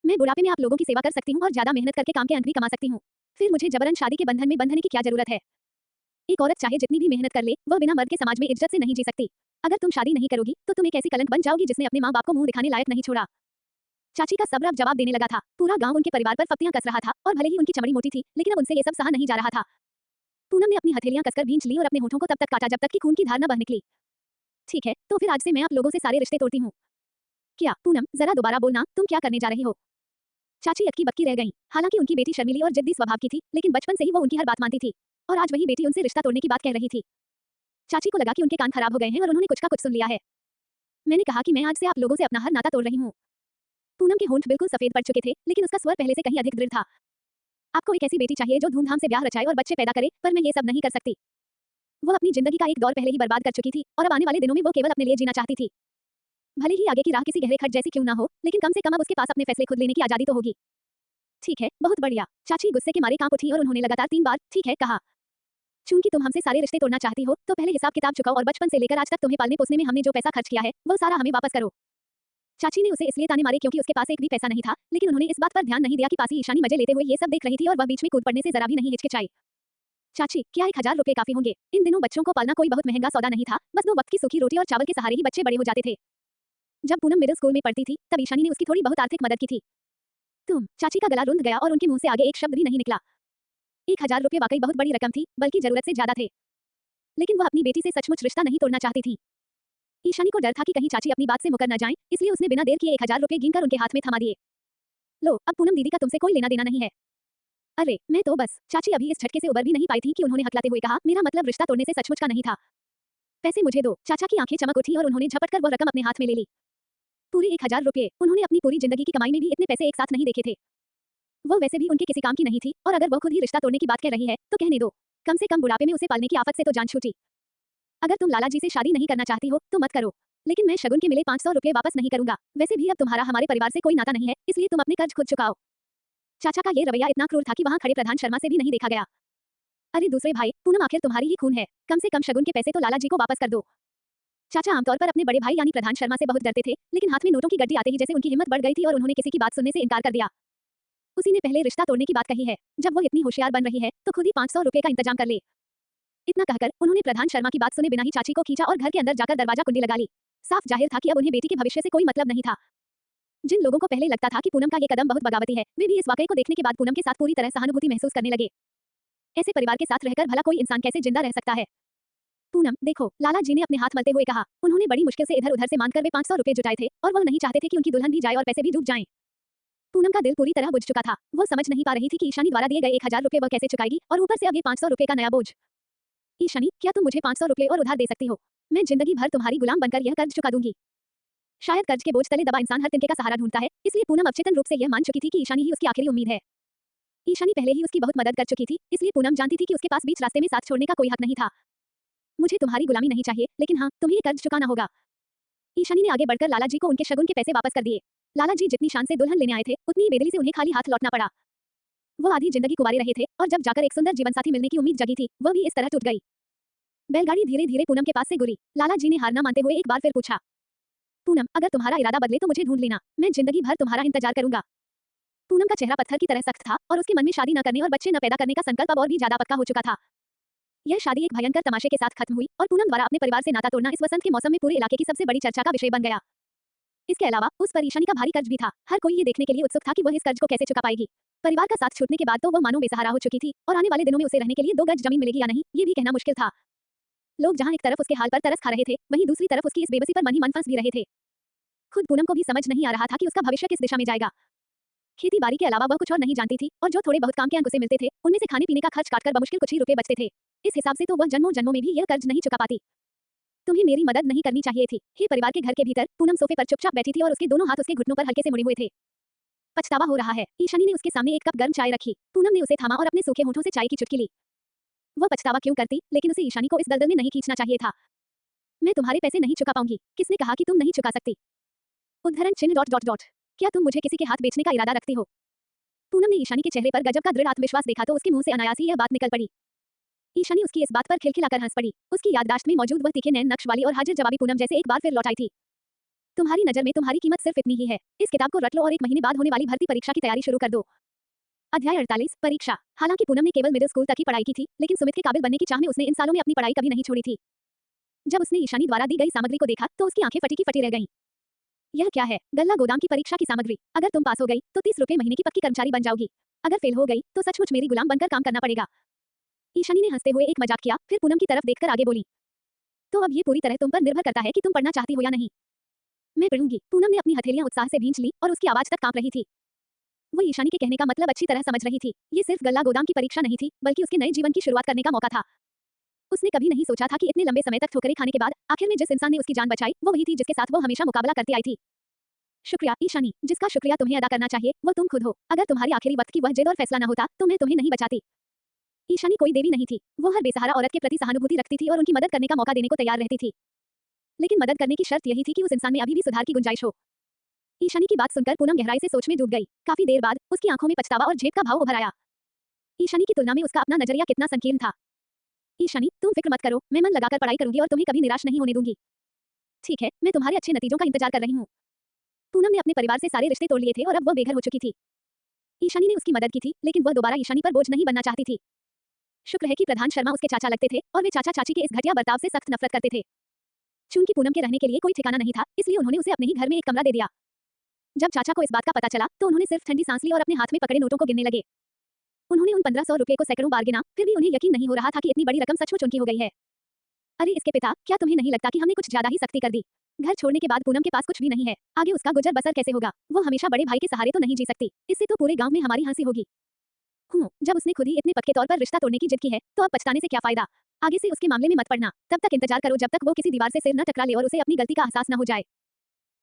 मैं बुढ़ापे में आप लोगों की सेवा कर सकती हूँ और ज्यादा मेहनत करके काम के अंक भी कमा सकती हूँ, फिर मुझे जबरन शादी के बंधन में बंधने की क्या जरूरत है? एक औरत चाहे जितनी भी मेहनत कर ले, वह बिना मर्द के समाज में इज्जत से नहीं जी सकती। अगर तुम शादी नहीं करोगी तो तुम एक ऐसी कलंक बन जाओगी जिसने अपने माँ बाप को मुंह दिखाने लायक नहीं छोड़ा। चाची का सब्र अब जवाब देने लगा था। पूरा गांव उनके परिवार पर फप्तियां कस रहा था और भले ही उनकी चमड़ी मोटी थी, लेकिन अब उनसे ये सब सहा नहीं जा रहा था। पूनम ने अपनी हथेलियां कसकर भींच ली और अपने होठों को तब तक काटा जब तक कि खून की धार न बह निकली। ठीक है, तो फिर आज से मैं आप लोगों से सारे रिश्ते तोड़ती हूँ। क्या पूनम, जरा दोबारा बोलना, तुम क्या करने जा रही हो? चाची अक्की बक्की रह गईं। हालांकि उनकी बेटी शर्मीली और जिद्दी स्वभाव की थी, लेकिन बचपन से ही वो उनकी हर बात मानती थी और आज वही बेटी उनसे रिश्ता तोड़ने की बात कह रही थी। चाची को लगा कि उनके कान खराब हो गए हैं और उन्होंने कुछ का कुछ सुन लिया है। मैंने कहा कि मैं आज से आप लोगों से अपना हर नाता तोड़ रही हूँ। पूनम के होंठ बिल्कुल सफेद पड़ चुके थे, लेकिन उसका स्वर पहले से कहीं अधिक दृढ़ था। आपको एक ऐसी बेटी चाहिए जो धूमधाम से ब्याह रचाए और बच्चे पैदा करे, पर मैं ये सब नहीं कर सकती। वो अपनी जिंदगी का एक दौर पहले ही बर्बाद कर चुकी थी और अब आने वाले दिनों में वो केवल अपने लिए जीना चाहती थी। भले ही आगे की राह किसी गहरे खड्ड जैसी क्यों ना हो, लेकिन कम से कम अब उसके पास अपने फैसले खुद लेने की आजादी तो होगी। ठीक है, बहुत बढ़िया। चाची गुस्से के मारे कांप उठी और उन्होंने लगातार 3 बार ठीक है कहा। चूंकि तुम हमसे सारे रिश्ते तोड़ना चाहती हो, तो पहले हिसाब किताब चुकाओ और बचपन से लेकर आज तक तुम्हें पालने पोसने में हमने जो पैसा खर्च किया है, वो सारा हमें वापस करो। चाची ने उसे इसलिए ताने मारे क्योंकि उसके पास एक भी पैसा नहीं था, लेकिन उन्होंने इस बात पर ध्यान नहीं दिया कि पासी ईशानी मजे लेते हुए ये सब देख रही थी और वह बीच में कूद पड़ने से जरा भी नहीं हिचकिचाई। चाची, क्या 1000 रुपए काफी होंगे? इन दिनों बच्चों को पालना कोई बहुत महंगा सौदा नहीं था, बस 2 वक्त की सूखी रोटी और चावल के सहारे ही बच्चे बड़े हो जाते थे। जब पूनम मिडिल स्कूल में पढ़ती थी, तब ईशानी ने उसकी थोड़ी बहुत आर्थिक मदद की थी। चाची का गला रुंध गया और उनके मुंह से आगे एक शब्द भी नहीं निकला। 1000 रुपए वाकई बहुत बड़ी रकम थी, बल्कि जरूरत से ज्यादा थे। लेकिन वह अपनी बेटी से सचमुच रिश्ता नहीं तोड़ना चाहती थी। ईशानी को डर था कि कहीं चाची अपनी बात से मुकर न जाएं, इसलिए उसने बिना देर किए 1000 रुपए गिनकर उनके हाथ में थमा दिए। लो, अब पूनम दीदी का तुमसे कोई लेना देना नहीं है। अरे, मैं तो बस। चाची अभी इस झटके से उबर भी नहीं पाई थी कि उन्होंने हकलाते हुए कहा, मेरा मतलब रिश्ता तोड़ने से सचमुच का नहीं था। पैसे मुझे दो। चाचा की आंखें चमक उठी और उन्होंने झपट कर वो रकम अपने हाथ में ले ली। पूरे 1000 रुपए। उन्होंने अपनी पूरी जिंदगी की कमाई में भी इतने पैसे एक साथ नहीं देखे थे। वो वैसे भी उनके किसी काम की नहीं थी, और अगर वो खुद ही रिश्ता तोड़ने की बात कह रही है, तो कहने दो। कम से कम बुढ़ापे में उसे पालने की आफत से तो जान छूटी। अगर तुम लाला जी से शादी नहीं करना चाहती हो, तो मत करो। लेकिन मैं शगुन के मिले 500 रुपए वापस नहीं करूंगा। वैसे भी अब तुम्हारा हमारे परिवार से कोई नाता नहीं है, इसलिए तुम अपने कर्ज खुद चुकाओ। चाचा का ये रवैया इतना क्रूर था कि वहां खड़े प्रधान शर्मा से भी नहीं देखा गया। अरे दूसरे भाई, पूनम आखिर तुम्हारी ही खून है, कम से कम शगुन के पैसे तो लाला जी को वापस कर दो। चाचा आमतौर पर अपने बड़े भाई यानी प्रधान शर्मा से बहुत डरते थे, लेकिन हाथ में नोटों की गड्डी आते ही जैसे उनकी हिम्मत बढ़ गई थी और उन्होंने किसी की बात सुनने से इनकार कर दिया। उसी ने पहले रिश्ता तोड़ने की बात कही है, जब वो इतनी होशियार बन रही है, तो खुद ही 500 रुपए का इंतजाम कर ले। इतना कहकर उन्होंने प्रधान शर्मा की बात सुने बिना ही चाची को खींचा और घर के अंदर जाकर दरवाजा कुंडी लगा ली। साफ जाहिर था कि अब उन्हें बेटी के भविष्य से कोई मतलब नहीं था। जिन लोगों को पहले लगता था कि पूनम का ये कदम बहुत बगावती है, वे भी इस वाकई को देखने के बाद पूनम के साथ पूरी तरह सहानुभूति महसूस करने लगे। ऐसे परिवार के साथ रहकर भला कोई इंसान कैसे जिंदा रह सकता है? पूनम, देखो, लाला जी ने अपने हाथ मलते हुए कहा। उन्होंने बड़ी मुश्किल से इधर-उधर से मानकर वे 500 रुपए जुटाए थे, और वह नहीं चाहते थे कि उनकी दुल्हन भी जाए और पैसे भी डूब जाएं। पूनम का दिल पूरी तरह बुझ चुका था। वो समझ नहीं पा रही थी कि ईशानी द्वारा दिए गए 1000 रुपए वह कैसे चुकाएगी, और ऊपर से अब ये 500 रुपए का नया बोझ। ईशानी, क्या तुम मुझे 500 रुपए और उधार दे सकती हो? मैं जिंदगी भर तुम्हारी गुलाम बनकर यह कर्ज चुका दूंगी। शायद कर्ज के बोझ तले दबा इंसान हर तिनके का सहारा ढूंढता है, इसलिए पूनम अवचेतन रूप से यह मान चुकी थी कि ईशानी ही उसकी आखिरी उम्मीद है। ईशानी पहले ही उसकी बहुत मदद कर चुकी थी, इसलिए पूनम जानती थी कि उसके पास बीच रास्ते में साथ छोड़ने का कोई हक नहीं था। मुझे तुम्हारी गुलामी नहीं चाहिए, लेकिन हाँ, तुम्हें ये कर्ज चुकाना होगा। ईशानी ने आगे बढ़कर लाला जी को उनके शगुन के पैसे वापस कर दिए। लाला जी जितनी शान से दुल्हन लेने आए थे, उतनी ही बेदली से उन्हें खाली हाथ लौटना पड़ा। वो आधी जिंदगी कुंवारे रहे थे, और जब जाकर एक सुंदर जीवनसाथी मिलने की उम्मीद जगी थी, वह भी इस तरह टूट गई। बैलगाड़ी धीरे-धीरे पूनम के पास से गुजरी। लाला जी ने हार न मानते हुए एक बार फिर पूछा, पूनम, अगर तुम्हारा इरादा बदले तो मुझे ढूंढ लेना, मैं जिंदगी भर तुम्हारा इंतजार करूंगा। पूनम का चेहरा पत्थर की तरह सख्त था, और उसके मन में शादी न करने और बच्चे न पैदा करने का संकल्प अब और भी ज्यादा पक्का हो चुका था। यह शादी एक भयंकर तमाशे के साथ खत्म हुई, और पूनम द्वारा अपने परिवार से नाता तोड़ना इस वसंत के मौसम में पूरे इलाके की सबसे बड़ी चर्चा का विषय बन गया। इसके अलावा उस पर ईशानी का भारी कर्ज भी था। हर कोई ये देखने के लिए उत्सुक था कि वह इस कर्ज को कैसे चुका पाएगी। परिवार का साथ छूटने के बाद तो वह मानो बेसहारा हो चुकी थी, और आने वाले दिनों में उसे रहने के लिए 2 गज जमीन मिलेगी या नहीं, ये भी कहना मुश्किल था। लोग जहां एक तरफ उसके हाल पर तरस खा रहे थे, वहीं दूसरी तरफ उसकी इस बेबसी पर मन ही मन फंस भी रहे थे। खुद पूनम को भी समझ नहीं आ रहा था कि उसका भविष्य किस दिशा में जाएगा। खेती बाड़ी के अलावा वह कुछ और नहीं जानती थी, और जो थोड़े बहुत काम के अंक उसे मिलते थे, उनमें से खाने पीने का खर्च काटकर बमुश्किल कुछ ही रुपए बचते थे। इस हिसाब से तो वह जन्मों जन्मों में भी यह कर्ज नहीं चुका पाती। तुम्हें मेरी मदद नहीं करनी चाहिए थी। हे परिवार के घर के भीतर पूनम सोफे पर चुपचाप बैठी थी और उसके दोनों हाथ उसके घुटनों पर हल्के से मुड़े हुए थे। पछतावा हो रहा है। ईशानी ने उसके सामने एक कप गर्म चाय रखी। पूनम ने उसे थामा और अपने सूखे होठों से चाय की चुटकी ली। वह पछतावा क्यों करती, लेकिन उसे ईशानी को इस दलदल में नहीं खींचना चाहिए था। मैं तुम्हारे पैसे नहीं चुका पाऊंगी। किसने कहा कि तुम नहीं चुका सकती? उद्धरण चिन्ह डॉट डॉट डॉट। क्या तुम मुझे किसी के हाथ बेचने का इरादा रखती हो? पूनम ने ईशानी के चेहरे पर गजब का दृढ़ आत्मविश्वास देखा तो उसके मुंह से अनायास ही यह बात निकल पड़ी। ईशानी उसकी इस बात पर खिलखिलाकर हंस पड़ी। उसकी याददाश्त में मौजूद वह तीखे नैन नक्श वाली और हाजिर जवाबी पूनम जैसे एक बार फिर लौट आई थी। तुम्हारी नजर में तुम्हारी कीमत सिर्फ इतनी ही है। इस किताब को रट लो और 1 महीने बाद होने वाली भर्ती परीक्षा की तैयारी शुरू कर दो। अध्याय 48 परीक्षा। हालांकि पूनम ने केवल मिडिल स्कूल तक ही पढ़ाई की थी, लेकिन सुमित के काबिल बनने की चाह में उसने इन सालों में अपनी पढ़ाई कभी नहीं छोड़ी थी। जब उसने ईशानी द्वारा दी गई सामग्री को देखा तो उसकी आंखें फटी की फटी रह गईं। यह क्या है? गल्ला गोदाम की परीक्षा की सामग्री। अगर तुम पास हो गई तो 30 रुपए महीने की पक्की कर्मचारी बन जाओगी। अगर फेल हो गई तो सचमुच मेरी गुलाम बनकर काम करना पड़ेगा। ईशानी ने हंसते हुए एक मजाक किया, फिर पूनम की तरफ देखकर आगे बोली, तो अब ये पूरी तरह तुम पर निर्भर करता है कि तुम पढ़ना चाहती हो या नहीं। मैं पढ़ूंगी। पूनम ने अपनी हथेलियां उत्साह से भींच ली और उसकी आवाज तक कांप रही थी। वो ईशानी के कहने का मतलब अच्छी तरह समझ रही थी। ये सिर्फ गल्ला गोदाम की परीक्षा नहीं थी, बल्कि उसके नए जीवन की शुरुआत करने का मौका था। उसने कभी नहीं सोचा था कि इतने लंबे समय तक ठोकरें खाने के बाद आखिर में जिस इंसान ने उसकी जान बचाई वो वही थी जिसके साथ वो हमेशा मुकाबला करती आई थी। शुक्रिया ईशानी, जिसका शुक्रिया तुम्हें अदा करना चाहिए वो तुम खुद हो। अगर तुम्हारी आखिरी वक्त की वह जिद और फैसला न होता तो मैं तुम्हें नहीं बचाती। ईशानी कोई देवी नहीं थी, वो हर बेसहारा औरत के प्रति सहानुभूति रखती थी और उनकी मदद करने का मौका देने को तैयार रहती थी। लेकिन मदद करने की शर्त यही थी कि उस इंसान में अभी भी सुधार की गुंजाइश हो। ईशानी की बात सुनकर पूनम गहराई से सोच में डूब गई। काफी देर बाद उसकी आंखों में पछतावा और झेप का भाव उभर आया। ईशानी की तुलना में उसका अपना नजरिया कितना संकीर्ण था। ईशानी, तुम फिक्र मत करो, मैं मन लगाकर पढ़ाई करूंगी और तुम्हें कभी निराश नहीं होने दूंगी। ठीक है, मैं तुम्हारे अच्छे नतीजों का इंतजार कर रही हूँ। पूनम ने अपने परिवार से सारे रिश्ते तोड़ लिए थे और अब वह बेघर हो चुकी थी। ईशानी ने उसकी मदद की थी, लेकिन वह दोबारा ईशानी पर बोझ नहीं बनना चाहती थी। शुक्र है कि प्रधान शर्मा उसके चाचा लगते थे और वे चाचा चाची के इस घटिया बर्ताव से सख्त नफरत करते थे। चूंकि पूनम के रहने के लिए कोई ठिकाना नहीं था, इसलिए उन्होंने उसे अपने ही घर में एक कमरा दे दिया। जब चाचा को इस बात का पता चला तो उन्होंने सिर्फ ठंडी सांस ली और अपने हाथ में पकड़े नोटों को गिनने लगे। उन्होंने उन 1500 रुपए को सैकड़ों बार गिना, फिर भी उन्हें यकीन नहीं हो रहा था कि इतनी बड़ी रकम सचमुच उनकी हो गई है। अरे इसके पिता, क्या तुम्हें नहीं लगता कि हमने कुछ ज्यादा ही सख्ती कर दी? घर छोड़ने के बाद पूनम के पास कुछ भी नहीं है, आगे उसका गुजर बसर कैसे होगा? वो हमेशा बड़े भाई के सहारे तो नहीं जी सकती, इससे तो पूरे गांव में हमारी हंसी होगी। जब उसने खुद ही इतने पक्के तौर पर रिश्ता तोड़ने की जिद की है तो अब पछताने से क्या फायदा? आगे से उसके मामले में मत पड़ना, तब तक इंतजार करो जब तक वो किसी दीवार से सिर न टकरा ले और उसे अपनी गलती का एहसास न हो जाए।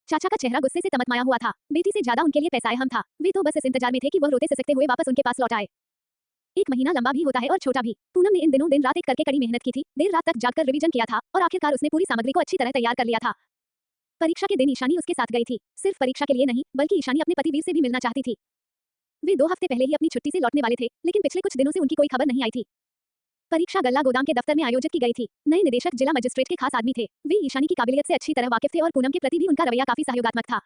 चाचा का चेहरा गुस्से से तमतमाया हुआ था। बेटी से ज्यादा उनके लिए पैसा अहम था। वे तो बस इस इंतजार में थे कि वह रोते सिसकते हुए वापस उनके पास लौट आए। एक महीना लंबा भी होता है और छोटा भी। पूनम ने इन दिनों दिन रात एक करके कड़ी मेहनत की थी, देर रात तक जागकर रिवीजन किया था और आखिरकार उसने पूरी सामग्री को अच्छी तरह तैयार कर लिया था। परीक्षा के दिन ईशानी उसके साथ गई थी, सिर्फ परीक्षा के लिए नहीं बल्कि ईशानी अपने पति वीर से भी मिलना चाहती थी। वे 2 हफ्ते पहले ही अपनी छुट्टी से लौटने वाले थे, लेकिन पिछले कुछ दिनों से उनकी कोई खबर नहीं आई थी। परीक्षा गल्ला गोदाम के दफ्तर में आयोजित की गई थी। नए निदेशक जिला मजिस्ट्रेट के खास आदमी थे। वे ईशानी की काबिलियत से अच्छी तरह वाकिफ थे और पूनम के प्रति भी उनका रवैया काफी सहयोगात्मक था।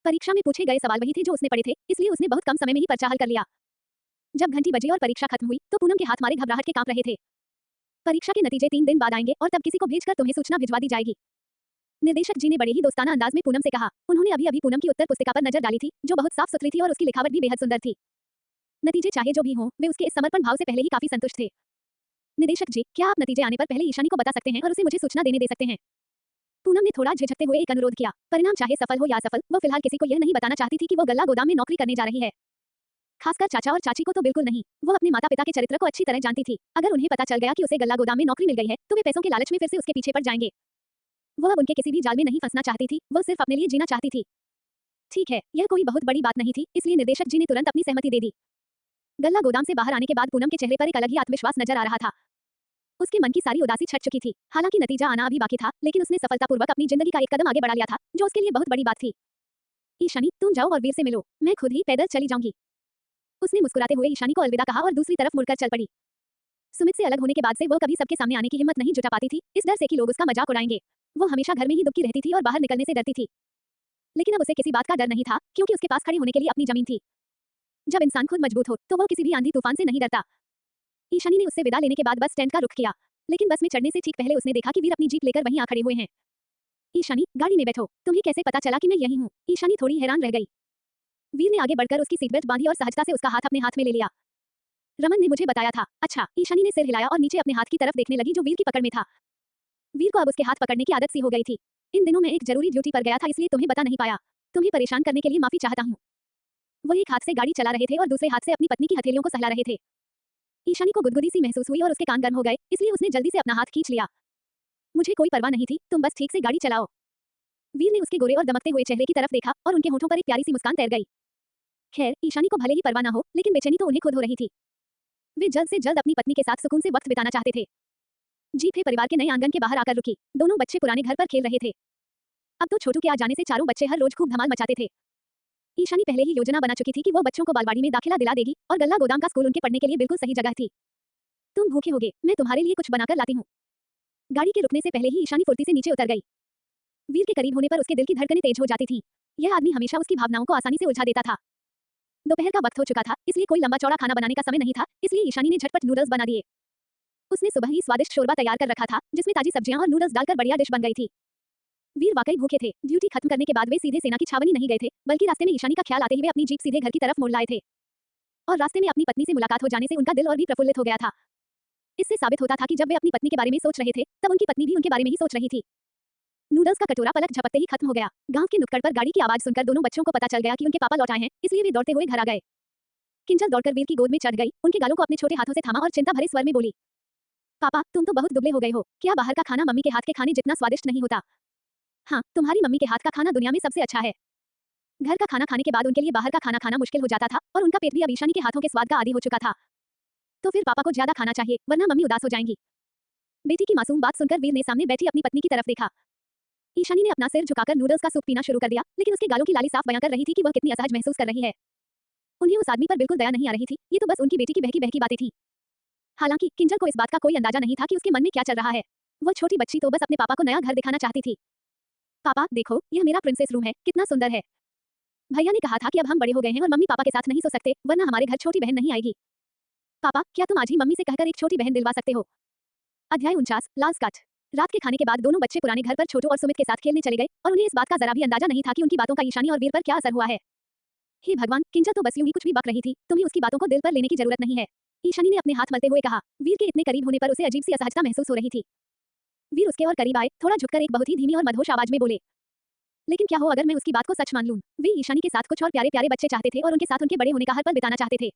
परीक्षा में पूछे गए सवाल वही थे जो उसने पढ़े थे, इसलिए उसने बहुत कम समय में ही पर्चा हल कर लिया। जब घंटी बजी और परीक्षा खत्म हुई तो पूनम के हाथ मारे घबराहट के कांप रहे थे। परीक्षा के नतीजे 3 दिन बाद आएंगे और तब किसी को भेजकर तुम्हें सूचना भिजवा दी जाएगी। निर्देशक जी ने बड़े ही दोस्ताना अंदाज में पूनम से कहा। उन्होंने अभी अभी पूनम की उत्तर पुस्तिका पर नजर डाली थी, जो बहुत साफ सुथरी थी और उसकी लिखावट भी बेहद सुंदर थी। नतीजे चाहे जो भी हों, वे उसके इस समर्पण भाव से पहले ही काफी संतुष्ट थे। निदेशक जी, क्या आप नतीजे आने पर पहले ईशानी को बता सकते हैं और उसे मुझे सूचना देने दे सकते हैं? पूनम ने थोड़ा झिझकते हुए एक अनुरोध किया। परिणाम चाहे सफल हो या असफल, वो फिलहाल किसी को यह नहीं बताना चाहती थी कि वो गल्ला गोदाम में नौकरी करने जा रही है। खासकर चाचा और चाची को तो बिल्कुल नहीं। वो अपने माता पिता के चरित्र को अच्छी तरह जानती थी। अगर उन्हें पता चल गया कि उसे गल्ला गोदाम में नौकरी मिल गई है तो वे पैसों के लालच में फिर से उसके पीछे पड़ जाएंगे। वो अब उनके किसी भी जाल में नहीं फंसना चाहती थी, वो सिर्फ अपने लिए जीना चाहती थी। ठीक है, यह कोई बहुत बड़ी बात नहीं थी, इसलिए निर्देशक जी ने तुरंत अपनी सहमति दे दी। गल्ला गोदाम से बाहर आने के बाद पूनम के चेहरे पर एक अलग ही आत्मविश्वास नजर आ रहा था। उसके मन की सारी उदासी छट चुकी थी। हालांकि नतीजा आना अभी बाकी था, लेकिन उसने सफलतापूर्वक अपनी जिंदगी का एक कदम आगे बढ़ा लिया था, जो उसके लिए बहुत बड़ी बात थी। ईशानी, तुम जाओ और वीर से मिलो, मैं खुद ही पैदल चली जाऊंगी। उसने मुस्कुराते हुए ईशानी को अलविदा कहा और दूसरी तरफ मुड़कर चल पड़ी। सुमित से अलग होने के बाद से वो कभी सबके सामने आने की हिम्मत नहीं जुटा पाती थी, इस डर से कि लोग उसका मजाक उड़ाएंगे। वो हमेशा घर में ही दुबकी रहती थी और बाहर निकलने से डरती थी। लेकिन अब उसे किसी बात का डर नहीं था, क्योंकि उसके पास खड़े होने के लिए अपनी जमीन थी। जब इंसान खुद मजबूत हो तो वो किसी भी आंधी तूफान से नहीं डरता। ईशानी ने उससे विदा लेने के बाद बस स्टैंड का रुख किया, लेकिन बस में चढ़ने से ठीक पहले उसने देखा कि वीर अपनी जीप लेकर वहीं आ खड़े हुए हैं। ईशानी, गाड़ी में बैठो, तुम्हें कैसे पता चला कि मैं यहीं हूँ? ईशानी थोड़ी हैरान रह गई। वीर ने आगे बढ़कर उसकी सीट बेल्ट बांधी और सहजता से उसका हाथ अपने हाथ में ले लिया। रमन ने मुझे बताया था। अच्छा, ईशानी ने सिर हिलाया और नीचे अपने हाथ की तरफ देखने लगी जो वीर की पकड़ में था। वीर को अब उसके हाथ पकड़ने की आदत सी हो गई थी। इन दिनों मैं एक जरूरी ड्यूटी पर गया था, इसलिए तुम्हें बता नहीं पाया। तुम्हें परेशान करने के लिए माफी चाहता हूँ। वो एक हाथ से गाड़ी चला रहे थे और दूसरे हाथ से अपनी पत्नी की हथेलियों को सहला रहे थे। ईशानी को गुदगुदी सी महसूस हुई और उसके कान गर्म हो गए, इसलिए उसने जल्दी से अपना हाथ खींच लिया। मुझे कोई परवाह नहीं थी, तुम बस ठीक से गाड़ी चलाओ। वीर ने उसके गोरे और दमकते हुए चेहरे की तरफ देखा और उनके होठों पर एक प्यारी सी मुस्कान तैर गई। खैर, ईशानी को भले ही परवाह न हो, लेकिन बेचैनी तो उन्हें खुद हो रही थी। वे जल्द से जल्द अपनी पत्नी के साथ सुकून से वक्त बिताना चाहते थे। जीप है परिवार के नए आंगन के बाहर आकर रुकी। दोनों बच्चे पुराने घर पर खेल रहे थे। अब तो छोटू के आ जाने से चारों बच्चे हर रोज खूब धमाल मचाते थे। ईशानी पहले ही योजना बना चुकी थी कि वो बच्चों को बालवाड़ी में दाखिला दिला देगी और गल्ला गोदाम का स्कूल उनके पढ़ने के लिए बिल्कुल सही जगह थी। तुम भूखे होगे, मैं तुम्हारे लिए कुछ बनाकर लाती हूँ। गाड़ी के रुकने से पहले ही ईशानी फुर्ती से नीचे उतर गई। वीर के करीब होने पर उसके दिल की धड़कनें तेज हो जाती थीं। यह आदमी हमेशा उसकी भावनाओं को आसानी से उलझा देता था। दोपहर का वक्त हो चुका था, इसलिए कोई लंबा चौड़ा खाना बनाने का समय नहीं था, इसलिए ईशानी ने झटपट नूडल्स बना दिए। उसने सुबह ही स्वादिष्ट शोरबा तैयार कर रखा था, जिसमें ताजी सब्जियां और नूडल्स डालकर बढ़िया डिश बन गई थी। वीर वाकई भूखे थे। ड्यूटी खत्म करने के बाद वे सीधे सेना की छावनी नहीं गए थे, बल्कि रास्ते में ईशानी का ख्याल आते ही वे अपनी जीप सीधे घर की तरफ मोड़ लाए थे। और रास्ते में अपनी पत्नी से मुलाकात हो जाने से उनका दिल और भी प्रफुल्लित हो गया था। इससे साबित होता था कि जब वे अपनी पत्नी के बारे में सोच रहे थे, तब उनकी पत्नी भी उनके बारे में ही सोच रही थी। नूडल्स का कटोरा पलक झपकते ही खत्म हो गया। गांव के नुक्कड़ पर गाड़ी की आवाज सुनकर दोनों बच्चों को पता चल गया कि उनके पापा लौट आए हैं, इसलिए वे दौड़ते हुए घर आ गए। किंजल दौड़कर वीर की गोद में चढ़ गई, उनके गालों को अपने छोटे हाथों से थामा और चिंता भरे स्वर में बोली, पापा, तुम तो बहुत दुबले हो गए हो। क्या बाहर का खाना मम्मी के हाथ के खाने जितना स्वादिष्ट नहीं होता? हाँ, तुम्हारी मम्मी के हाथ का खाना दुनिया में सबसे अच्छा है। घर का खाना खाने के बाद उनके लिए बाहर का खाना खाना मुश्किल हो जाता था और उनका पेट भी अब ईशानी के हाथों के स्वाद का आदी हो चुका था। तो फिर पापा को ज्यादा खाना चाहिए, वरना मम्मी उदास हो जाएंगी। बेटी की मासूम बात सुनकर वीर ने सामने बैठी अपनी पत्नी की तरफ देखा। ईशानी ने अपना सिर झुकाकर नूडल्स का सूप पीना शुरू कर दिया, लेकिन उसके गालों की लाली साफ बयां कर रही थी कि वह कितनी असहज महसूस कर रही है। उन्हें उस आदमी पर बिल्कुल दया नहीं आ रही थी, ये तो बस उनकी बेटी की बहकी बहकी बातें थी। हालांकि किंजल को इस बात का कोई अंदाजा नहीं था कि उसके मन में क्या चल रहा है। वह छोटी बच्ची तो बस अपने पापा को नया घर दिखाना चाहती थी। पापा देखो, यह मेरा प्रिंसेस रूम है, कितना सुंदर है। भैया ने कहा था कि अब हम बड़े हो गए हैं और मम्मी पापा के साथ नहीं सो सकते, वरना हमारे घर छोटी बहन नहीं आएगी। पापा, क्या तुम आज ही मम्मी से कहकर एक छोटी बहन दिलवा सकते हो? अध्याय 49 लाल स्कट। रात के खाने के बाद दोनों बच्चे पुराने घर पर छोटू और सुमित के साथ खेलने चले गए और उन्हें इस बात का जरा भी अंदाजा नहीं था कि उनकी बातों का ईशानी और वीर पर क्या असर हुआ है। हे भगवान, किंजल तो बस यूं ही कुछ भी बक रही थी, तुम्हें उसकी बातों को दिल पर लेने की जरूरत नहीं है। ईशानी ने अपने हाथ मलते हुए कहा। वीर के इतने करीब होने पर उसे अजीब सी असहजता महसूस हो रही थी। वीर उसके और करीब आए, थोड़ा झुककर एक बहुत ही धीमी और मधोश आवाज में बोले, लेकिन क्या हो अगर मैं उसकी बात को सच मान लूं? वे ईशानी के साथ कुछ और प्यारे प्यारे बच्चे चाहते थे और उनके साथ उनके बड़े होने का हर पल बिताना चाहते थे।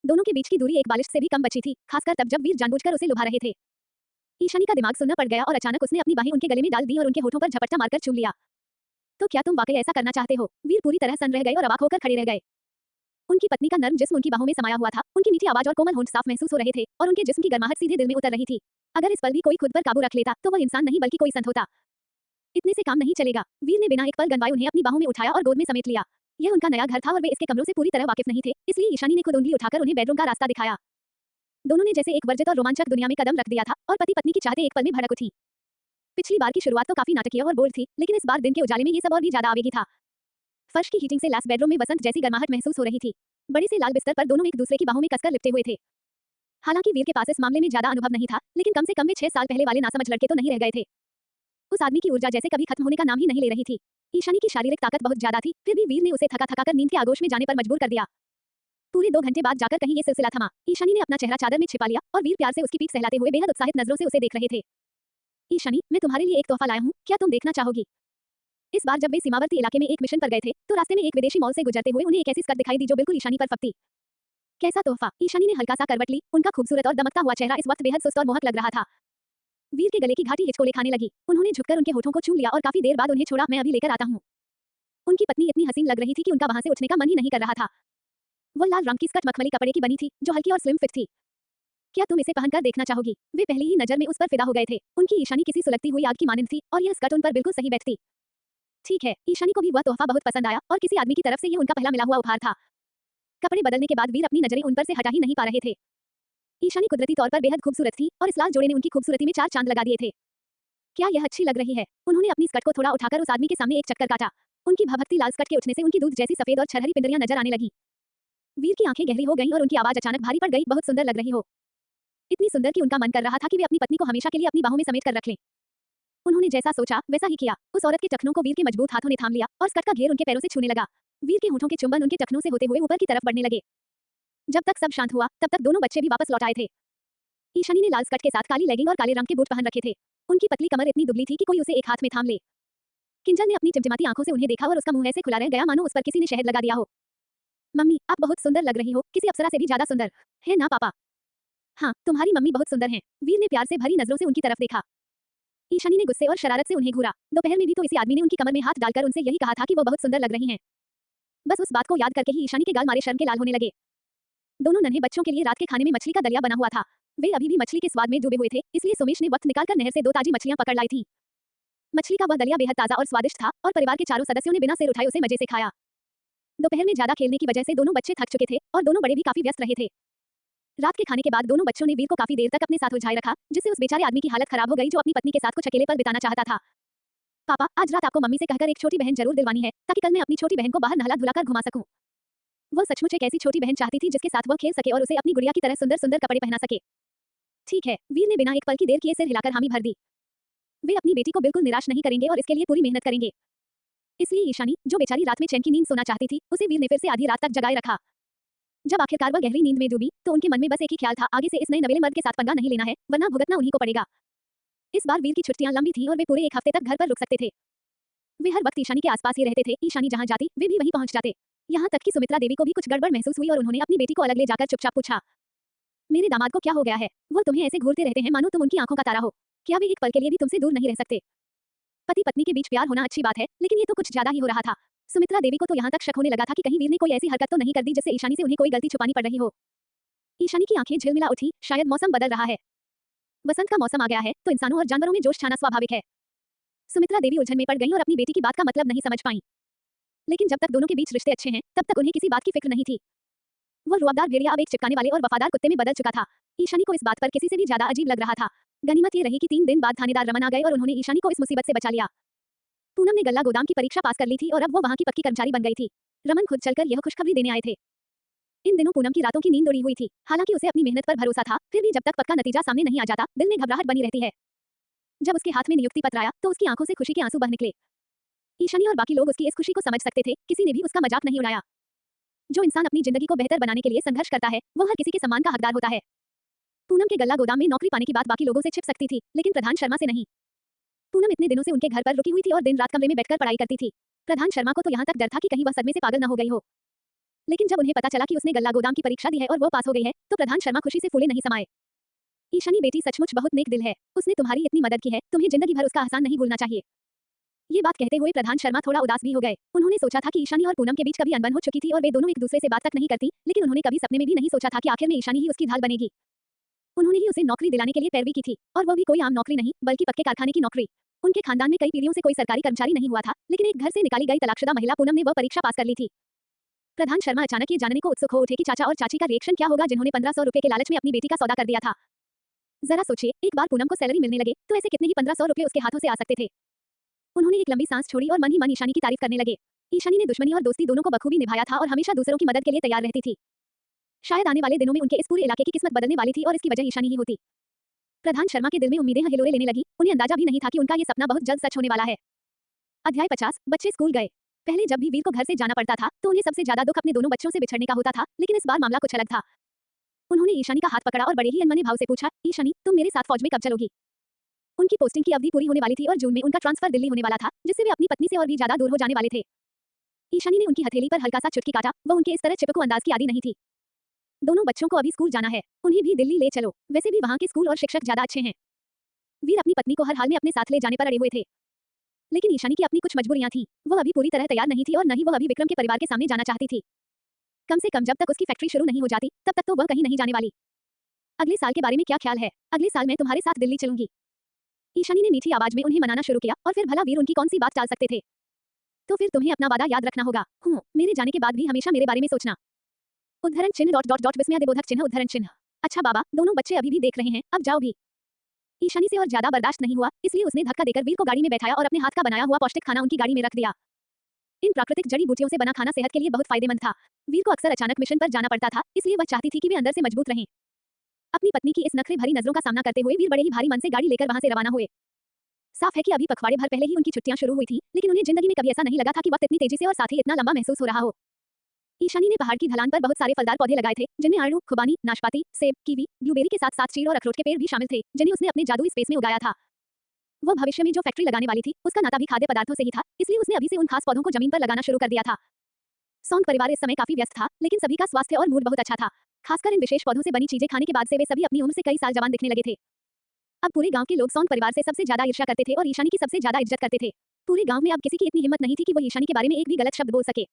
दोनों के बीच की दूरी एक बालिश से भी कम बची थी, खासकर तब जब वीर जानबूझकर उसे लुभा रहे थे। ईशानी का दिमाग सुन्न पड़ गया और अचानक उसने अपनी बाहें उनके गले में डाल दी और उनके होठों पर झपट्टा मारकर चूम लिया। तो क्या तुम वाकई ऐसा करना चाहते हो? वीर पूरी तरह सन्न रह गए और अवाक होकर खड़े रह गए। उनकी पत्नी का नर्म जिस्म उनकी बाहों में समाया हुआ था, उनकी मीठी आवाज और कोमल होंठ साफ महसूस हो रहे थे और उनके जिस्म की गर्माहट सीधे दिल में उतर रही थी। अगर इस पल भी कोई खुद पर काबू रख लेता तो वह इंसान नहीं बल्कि कोई संत होता। इतने से काम नहीं चलेगा। वीर ने बिना एक पल गंवाए उन्हें अपनी बाहों में उठाया और गोद में समेट लिया। यह उनका नया घर था और वे इसके कमरों से पूरी तरह वाकिफ नहीं थे, इसलिए ईशानी ने खुद उंगली उठाकर उन्हें बेडरूम का रास्ता दिखाया। दोनों ने जैसे एक वर्जित और रोमांचक दुनिया में कदम रख दिया था और पति पत्नी की चाहते एक पल में भड़क उठी। पिछली बार की शुरुआत तो काफी नाटकीय और बोल्ड थी, लेकिन इस बार दिन के उजाले में ये सब और भी ज्यादा आवेगी था। फर्श की हीटिंग से लैस बेडरूम में वसंत जैसी गर्माहट महसूस हो रही थी। बड़े से लाल बिस्तर पर दोनों एक दूसरे की बाहों में कसकर लिपटे हुए थे। हालांकि वीर के पास इस मामले में ज्यादा अनुभव नहीं था, लेकिन कम से कम वे 6 साल पहले वाले नासमझ लड़के तो नहीं रह गए थे। उस आदमी की ऊर्जा जैसे कभी खत्म होने का नाम ही नहीं ले रही थी। ईशानी की शारीरिक ताकत बहुत ज्यादा थी, फिर भी वीर ने उसे थका थका कर नींद के आगोश में जाने पर मजबूर कर दिया। पूरे 2 घंटे बाद जाकर कहीं ये सिलसिला थमा। ईशानी ने अपना चेहरा चादर में छिपा लिया और वीर प्यार से उसकी पीठ सहलाते हुए बेहद उत्साहित नजरों से उसे देख रहे थे। ईशानी, मैं तुम्हारे लिए एक तोहफा लाया हूँ, क्या तुम देखना चाहोगी? इस बार जब वे सीमावर्ती इलाके में एक मिशन पर गए थे, तो रास्ते में एक विदेशी मॉल से गुजरते हुए उन्हें एक ऐसी स्कर्ट दिखाई दी जो बिल्कुल ईशानी पर फपती। कैसा तोहफा? ईशानी ने हल्का सा करवट ली, उनका खूबसूरत और दमकता हुआ चेहरा इस वक्त बेहद सुस्त और मोहक लग रहा था। वीर के गले की घाटी हिचकोले खाने लगी। उन्होंने झुककर उनके होठों को चूम लिया और काफी देर बाद उन्हें छोड़ा। मैं अभी लेकर आता हूँ। उनकी पत्नी इतनी हसीन लग रही थी कि उनका वहां से उठने का मन ही नहीं कर रहा था। वो लाल रंग की स्कर्ट मखमली कपड़े की बनी थी, जो हल्की और स्लिम फिट थी। क्या तुम इसे पहनकर देखना चाहोगी? वे पहली ही नजर में उस पर फिदा हो गए थे। उनकी ईशानी किसी सुलगती हुई आग की मानंद थी और यह स्कर्ट उन पर बिल्कुल सही बैठती। ठीक है, ईशानी को भी वह तोहफा बहुत पसंद आया और किसी आदमी की तरफ से यह उनका पहला मिला हुआ उपहार था। कपड़े बदलने के बाद वीर अपनी नजरें उन पर से हटा ही नहीं पा रहे थे। ईशानी कुदरती तौर पर बेहद खूबसूरत थी और इस लाल जोड़े ने उनकी खूबसूरती में 4 चांद लगा दिए थे। क्या यह अच्छी लग रही है? उन्होंने अपनी स्कर्ट को थोड़ा उठाकर उस आदमी के सामने एक चक्कर काटा। उनकी भभकती लाल स्कर्ट के उठने से उनकी दूध जैसी सफेद और छरहरी पिंडलियां नजर आने लगी। वीर की आंखें गहरी हो गईं और उनकी आवाज अचानक भारी पड़ गई, बहुत सुंदर लग रही हो। इतनी सुंदर कि उनका मन कर रहा था कि वे अपनी पत्नी को हमेशा के लिए अपनी बाहों में समेट कर रख लें। उन्होंने जैसा सोचा वैसा ही किया। उस औरत के टखनों को वीर के मजबूत हाथों ने थाम लिया और स्कर्ट का घेर उनके पैरों से छूने लगा। वीर के होठों के चुंबन उनके टखनों से होते हुए ऊपर की तरफ बढ़ने लगे। जब तक सब शांत हुआ, तब तक दोनों बच्चे भी वापस लौट आए थे। ईशानी ने लाल स्कर्ट के साथ काली लेगिंग और काले रंग के बूट पहन रखे थे। उनकी पतली कमर इतनी दुबली थी कि कोई उसे एक हाथ में थाम ले। किंजल ने अपनी टिमटिमाती आंखों से उन्हें देखा और उसका मुंह ऐसे खुला रह गया मानो उस पर किसी ने शहद लगा दिया हो। मम्मी, आप बहुत सुंदर लग रही हो, किसी अप्सरा से भी ज्यादा सुंदर। है ना पापा? हाँ, तुम्हारी मम्मी बहुत सुंदर हैं। वीर ने प्यार से भरी नजरों से उनकी तरफ देखा। ईशानी ने गुस्से और शरारत से उन्हें घूरा। दोपहर में भी तो इसी आदमी ने उनकी कमर में हाथ डालकर उनसे यही कहा था कि वो बहुत सुंदर लग रही हैं। बस उस बात को याद करके ही ईशानी के गाल मारे शर्म के लाल होने लगे। दोनों नन्हे बच्चों के लिए रात के खाने में मछली का दलिया बना हुआ था। वे अभी भी मछली के स्वाद में डूबे हुए थे, इसलिए सुमेश ने वक्त निकालकर नहर से 2 ताजी मछलियां पकड़ लाई थीं। मछली का वह दलिया बेहद ताजा और स्वादिष्ट था और परिवार के चारों सदस्यों ने बिना सिर उठाए उसे मजे से खाया। दोपहर में ज्यादा खेलने की वजह से दोनों बच्चे थक चुके थे और दोनों बड़े भी काफी व्यस्त रहे थे। रात के खाने के बाद दोनों बच्चों ने वीर को काफी देर तक अपने साथ उलझाए रखा, जिससे उस बेचारे आदमी की हालत खराब हो गई जो अपनी पत्नी के साथ कुछ अकेले पल बिताना चाहता था। पापा, आज रात आपको मम्मी से कहकर एक छोटी बहन जरूर दिलवानी है, ताकि कल मैं अपनी छोटी बहन को बाहर नहला धुलाकर घुमा सकूं। वह सचमुच एक ऐसी छोटी बहन चाहती थी जिसके साथ वह खेल सके और उसे अपनी गुड़िया की तरह सुंदर सुंदर कपड़े पहना सके। ठीक है, वीर ने बिना एक पल की देर किए सिर हिलाकर हामी भर दी। वे अपनी बेटी को बिल्कुल निराश नहीं करेंगे और इसके लिए पूरी मेहनत करेंगे। इसलिए ईशानी, जो बेचारी रात में चैन की नींद सोना चाहती थी, उसे वीर ने फिर से आधी रात तक जगाए रखा। जब आखिरकार वह गहरी नींद में डूबी, तो उनके मन में बस एक ही ख्याल था, आगे से इस नए नवेले मर्द के साथ पंगा नहीं लेना है, वरना भुगतना उन्हीं को पड़ेगा। इस बार वीर की छुट्टियां लंबी थीं और वे पूरे 1 हफ्ते तक घर पर रुक सकते थे। वे हर वक्त ईशानी के आसपास ही रहते थे, ईशानी जहां जाती वे भी वहीं पहुंच जाते। यहाँ तक कि सुमित्रा देवी को भी कुछ गड़बड़ महसूस हुई और उन्होंने अपनी बेटी को अलग ले जाकर चुपचाप पूछा, मेरे दामाद को क्या हो गया है? वो तुम्हें ऐसे घूरते रहते हैं मानो तुम उनकी आंखों का तारा हो। क्या वे एक पल के लिए भी तुमसे दूर नहीं रह सकते? पति पत्नी के बीच प्यार होना अच्छी बात है, लेकिन ये तो कुछ ज्यादा ही हो रहा था। सुमित्रा देवी को तो यहाँ तक शक होने लगा था कि कहीं वीर ने कोई ऐसी हरकत तो नहीं कर दी जिससे ईशानी से उन्हें कोई गलती छुपानी पड़ रही हो। ईशानी की आंखें झिलमिला उठी, शायद मौसम बदल रहा है। बसंत का मौसम आ गया है, तो इंसानों और जानवरों में जोश छाना स्वाभाविक है। सुमित्रा देवी उलझन में पड़ गईं और अपनी बेटी की बात का मतलब नहीं समझ पाईं। लेकिन जब तक दोनों के बीच रिश्ते अच्छे हैं, तब तक उन्हें किसी बात की फिक्र नहीं थी। वो रुआबदार भेड़िया अब एक चिपकाने वाले और वफादार कुत्ते में बदल चुका था। ईशानी को इस बात पर किसी से भी ज्यादा अजीब लग रहा था। गनीमत ये रही कि 3 दिन बाद थानेदार रमन आ गए और उन्होंने ईशानी को इस मुसीबत से बचा लिया। पूनम ने गल्ला गोदाम की परीक्षा पास कर ली थी और अब वो वहाँ की पक्की कर्मचारी बन गई थी। रमन खुद चलकर यह खुशखबरी देने आए थे। इन दिनों पूनम की रातों की नींद उड़ी हुई थी। हालांकि उसे अपनी मेहनत पर भरोसा था, फिर भी जब तक पक्का नतीजा सामने नहीं आ जाता, दिल में घबराहट बनी रहती है। जब उसके हाथ में नियुक्ति पत्र आया, तो उसकी आंखों से खुशी के आंसू बह निकले। ईशानी और बाकी लोग उसकी इस खुशी को समझ सकते थे, किसी ने भी उसका मजाक नहीं उड़ाया। जो इंसान अपनी जिंदगी को बेहतर बनाने के लिए संघर्ष करता है, वो हर किसी के सम्मान का हकदार होता है। पूनम के गल्ला गोदाम में नौकरी पाने की बात बाकी लोगों से छिप सकती थी, लेकिन प्रधान शर्मा से नहीं। पूनम इतने दिनों से उनके घर पर रुकी हुई थी और दिन रात कमरे में बैठकर पढ़ाई करती थी। प्रधान शर्मा को तो यहाँ तक डर था कि कहीं वह सदमे से पागल न हो गई हो। लेकिन जब उन्हें पता चला कि उसने गल्ला गोदाम की परीक्षा दी है और वो पास हो गई है, तो प्रधान शर्मा खुशी से फूले नहीं समाये। ईशानी बेटी सचमुच बहुत नेक दिल है, उसने तुम्हारी इतनी मदद की है, तुम्हें जिंदगी भर उसका एहसान नहीं भूलना चाहिए। ये बात कहते हुए प्रधान शर्मा थोड़ा उदास भी हो गए। उन्होंने सोचा था कि ईशानी और पूनम के बीच कभी अनबन हो चुकी थी और वे दोनों एक दूसरे से बात तक नहीं करती, लेकिन उन्होंने कभी सपने में भी नहीं सोचा था कि आखिर में ईशानी ही उसकी ढाल बनेगी। उन्होंने ही उसे नौकरी दिलाने के लिए पैरवी की थी, और वो भी कोई आम नौकरी नहीं, बल्कि पक्के कारखाने की नौकरी। उनके खानदान में कई पीढ़ियों से कोई सरकारी कर्मचारी नहीं हुआ था, लेकिन एक घर से निकाली गई तलाकशुदा महिला पूनम ने वह परीक्षा पास कर ली थी। प्रधान शर्मा अचानक ये जानने को उत्सुक हो उठे कि चाचा और चाची का रिएक्शन क्या होगा, जिन्होंने 1500 रुपए के लालच में अपनी बेटी का सौदा कर दिया था। जरा सोचिए, एक बार पूनम को सैलरी मिलने लगे तो ऐसे कितने ही 1500 रुपए उसके हाथों से आ सकते थे। उन्होंने एक लंबी सांस छोड़ी और मन ही मन ईशानी की तारीफ करने लगे। ईशानी ने दुश्मनी और दोस्ती दोनों को बखूबी निभाया था और हमेशा दूसरों की मदद के लिए तैयार रहती थी। शायद आने वाले दिनों में उनके इस पूरे इलाके की किस्मत बदलने वाली थी और इसकी वजह ईशानी ही होती। प्रधान शर्मा के दिल में उम्मीदें हिलोरे लेने लगी। उन्हें अंदाजा भी नहीं था कि उनका ये सपना बहुत जल्द सच होने वाला है। अध्याय 50। बच्चे स्कूल गए। पहले जब भी वीर को घर से जाना पड़ता था, तो उन्हें सबसे ज्यादा दुख अपने दोनों बच्चों से बिछड़ने का होता था, लेकिन इस बार मामला कुछ अलग था। उन्होंने ईशानी का हाथ पकड़ा और बड़े ही अनमने भाव से पूछा, ईशानी, तुम मेरे साथ फौज में कब चलोगी? उनकी पोस्टिंग की अवधि पूरी होने वाली थी और जून में उनका ट्रांसफर दिल्ली होने वाला था, जिससे वे अपनी पत्नी से और भी ज्यादा दूर हो जाने वाले थे। ईशानी ने उनकी हथेली पर हल्का सा चुटकी काटा। वह उनके इस तरह चिपकू अंदाज की आदी नहीं थी। दोनों बच्चों को अभी स्कूल जाना है, उन्हें भी दिल्ली ले चलो। वैसे भी वहाँ के स्कूल और शिक्षक ज्यादा अच्छे हैं। वीर अपनी पत्नी को हर हाल में अपने साथ ले जाने पर अड़े हुए थे, लेकिन ईशानी की अपनी कुछ मजबूरियां थीं। वह अभी पूरी तरह तैयार नहीं थी और न ही वह अभी विक्रम के परिवार के सामने जाना चाहती थी। कम से कम जब तक उसकी फैक्ट्री शुरू नहीं हो जाती, तब तक तो वह कहीं नहीं जाने वाली। अगले साल के बारे में क्या ख्याल है? अगले साल मैं तुम्हारे साथ दिल्ली चलूंगी। ईशानी ने मीठी आवाज में उन्हें मनाना शुरू किया, और फिर भला वीर उनकी कौन सी बात टाल सकते थे। तो फिर तुम्हें अपना वादा याद रखना होगा। मेरे जाने के बाद भी हमेशा मेरे बारे में सोचना। उद्धरण चिन्ह डॉट डॉट डॉट विस्मयादिबोधक चिन्ह उद्धरण चिन्ह। अच्छा बाबा, दोनों बच्चे अभी भी देख रहे हैं, अब जाओ भी। ईशानी से और ज्यादा बर्दाश्त नहीं हुआ, इसलिए उसने धक्का देकर वीर को गाड़ी में बैठाया और अपने हाथ का बनाया हुआ पौष्टिक खाना उनकी गाड़ी में रख दिया। इन प्राकृतिक जड़ी बूटियों से बना खाना सेहत के लिए बहुत फायदेमंद था। वीर को अक्सर अचानक मिशन पर जाना पड़ता था, इसलिए वह चाहती थी कि वे अंदर से मजबूत रहें। अपनी पत्नी की इस नखरे भरी नजरों का सामना करते हुए वीर बड़े ही भारी मन से गाड़ी लेकर वहां से रवाना हुए। साफ है कि अभी पखवाड़े भर पहले ही उनकी छुट्टियां शुरू हुई थी, लेकिन उन्हें जिंदगी में कभी ऐसा नहीं लगा था कि वक्त इतनी तेजी से और साथ ही इतना लंबा महसूस हो रहा हो। ईशानी ने पहाड़ की ढलान पर बहुत सारे फलदार पौधे लगाए थे, जिनमें आड़ू, खुबानी, नाशपाती, सेब, कीवी, ब्लूबेरी के साथ साथ चीड़ और अखरोट के पेड़ भी शामिल थे, जिन्हें उसने अपने जादुई स्पेस में उगाया था। वह भविष्य में जो फैक्ट्री लगाने वाली थी, उसका नाता भी खाद्य पदार्थों से ही था, इसलिए उसने अभी से उन खास पौधों को जमीन पर लगाना शुरू कर दिया था। सौंग परिवार इस समय काफी व्यस्त था, लेकिन सभी का स्वास्थ्य और मूड बहुत अच्छा था। खासकर इन विशेष पौधों से बनी चीजें खाने के बाद से वे सभी अपनी उम्र से कई साल जवान दिखने लगे थे। अब पूरे गांव के लोग सौंग परिवार से सबसे ज्यादा ईर्ष्या करते थे और ईशानी की सबसे ज्यादा इज्जत करते थे। पूरे गांव में अब किसी की इतनी हिम्मत नहीं थी कि वो ईशानी के बारे में एक भी गलत शब्द बोल सके।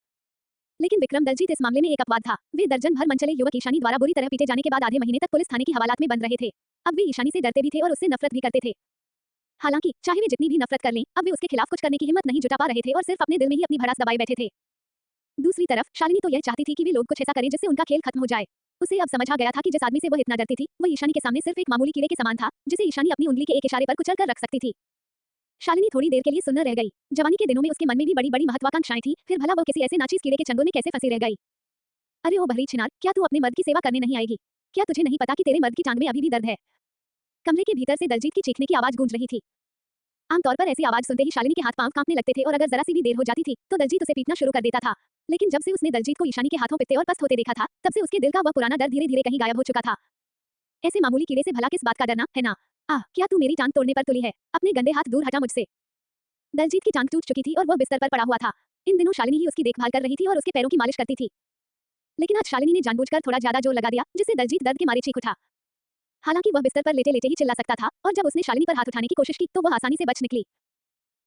लेकिन विक्रम दलजीत इस मामले में एक अपवाद था। वे दर्जन भर मनचले युवक ईशानी द्वारा बुरी तरह पीटे जाने के बाद आधे महीने तक पुलिस थाने की हवालात में बंद रहे थे। अब वे ईशानी से डरते भी थे और उससे नफरत भी करते थे। हालांकि चाहे वे जितनी भी नफरत कर लें, अब वे उसके खिलाफ कुछ करने की हिम्मत नहीं जुटा पा रहे थे और सिर्फ अपने दिल में ही अपनी भड़ास दबाए बैठे थे। दूसरी तरफ शालिनी तो यह चाहती थी कि वे लोग कुछ ऐसा करें जिससे उनका खेल खत्म हो जाए। उसे अब समझ आ गया था कि जिस आदमी से वह इतना डरती थी, वह ईशानी के सामने सिर्फ एक मामूली कीड़े के समान था, जिसे ईशानी अपनी उंगली के एक इशारे पर कुचल कर रख सकती थी। शालिनी थोड़ी देर के लिए सुन्न रह गई। जवानी के दिनों में उसके मन में भी बड़ी बड़ी महत्वाकांक्षाएं थी, फिर भला वो किसी ऐसे नाचीज कीड़े के चंगुल में कैसे फंसी रह गई। अरे ओ बहरी छिनार, क्या तू अपने मर्द की सेवा करने नहीं आएगी? क्या तुझे नहीं पता कि तेरे मर्द की टांग में अभी भी दर्द है? कमरे के भीतर से दलजीत की चीखने की आवाज गूंज रही थी। आमतौर पर ऐसी आवाज सुनते ही शालिनी के हाथ पांव कांपने लगते थे और अगर जरा सी भी देर हो जाती थी तो दलजीत उसे पीटना शुरू कर देता था। लेकिन जब से उसने दलजीत को ईशानी के हाथों पिटते और पस्त होते देखा था, तब से उसके दिल का वह पुराना डर धीरे धीरे कहीं गायब हो चुका था। ऐसे मामूली कीड़े से भला किस बात का डरना है ना? क्या तू मेरी टांग तोड़ने पर तुली है? अपने गंदे हाथ दूर हटा मुझसे। दलजीत की टांग टूट चुकी थी और वह बिस्तर पर पड़ा हुआ था। इन दिनों शालिनी ही उसकी देखभाल कर रही थी और उसके पैरों की मालिश करती थी। लेकिन आज शालिनी ने जानबूझकर थोड़ा ज्यादा जोर लगा दिया, जिससे दलजीत दर्द के मारे चीख उठा। हालांकि वह बिस्तर पर लेटे-लेटे ही चिल्ला सकता था, और जब उसने शालिनी पर हाथ उठाने की कोशिश की तो वह आसानी से बच निकली।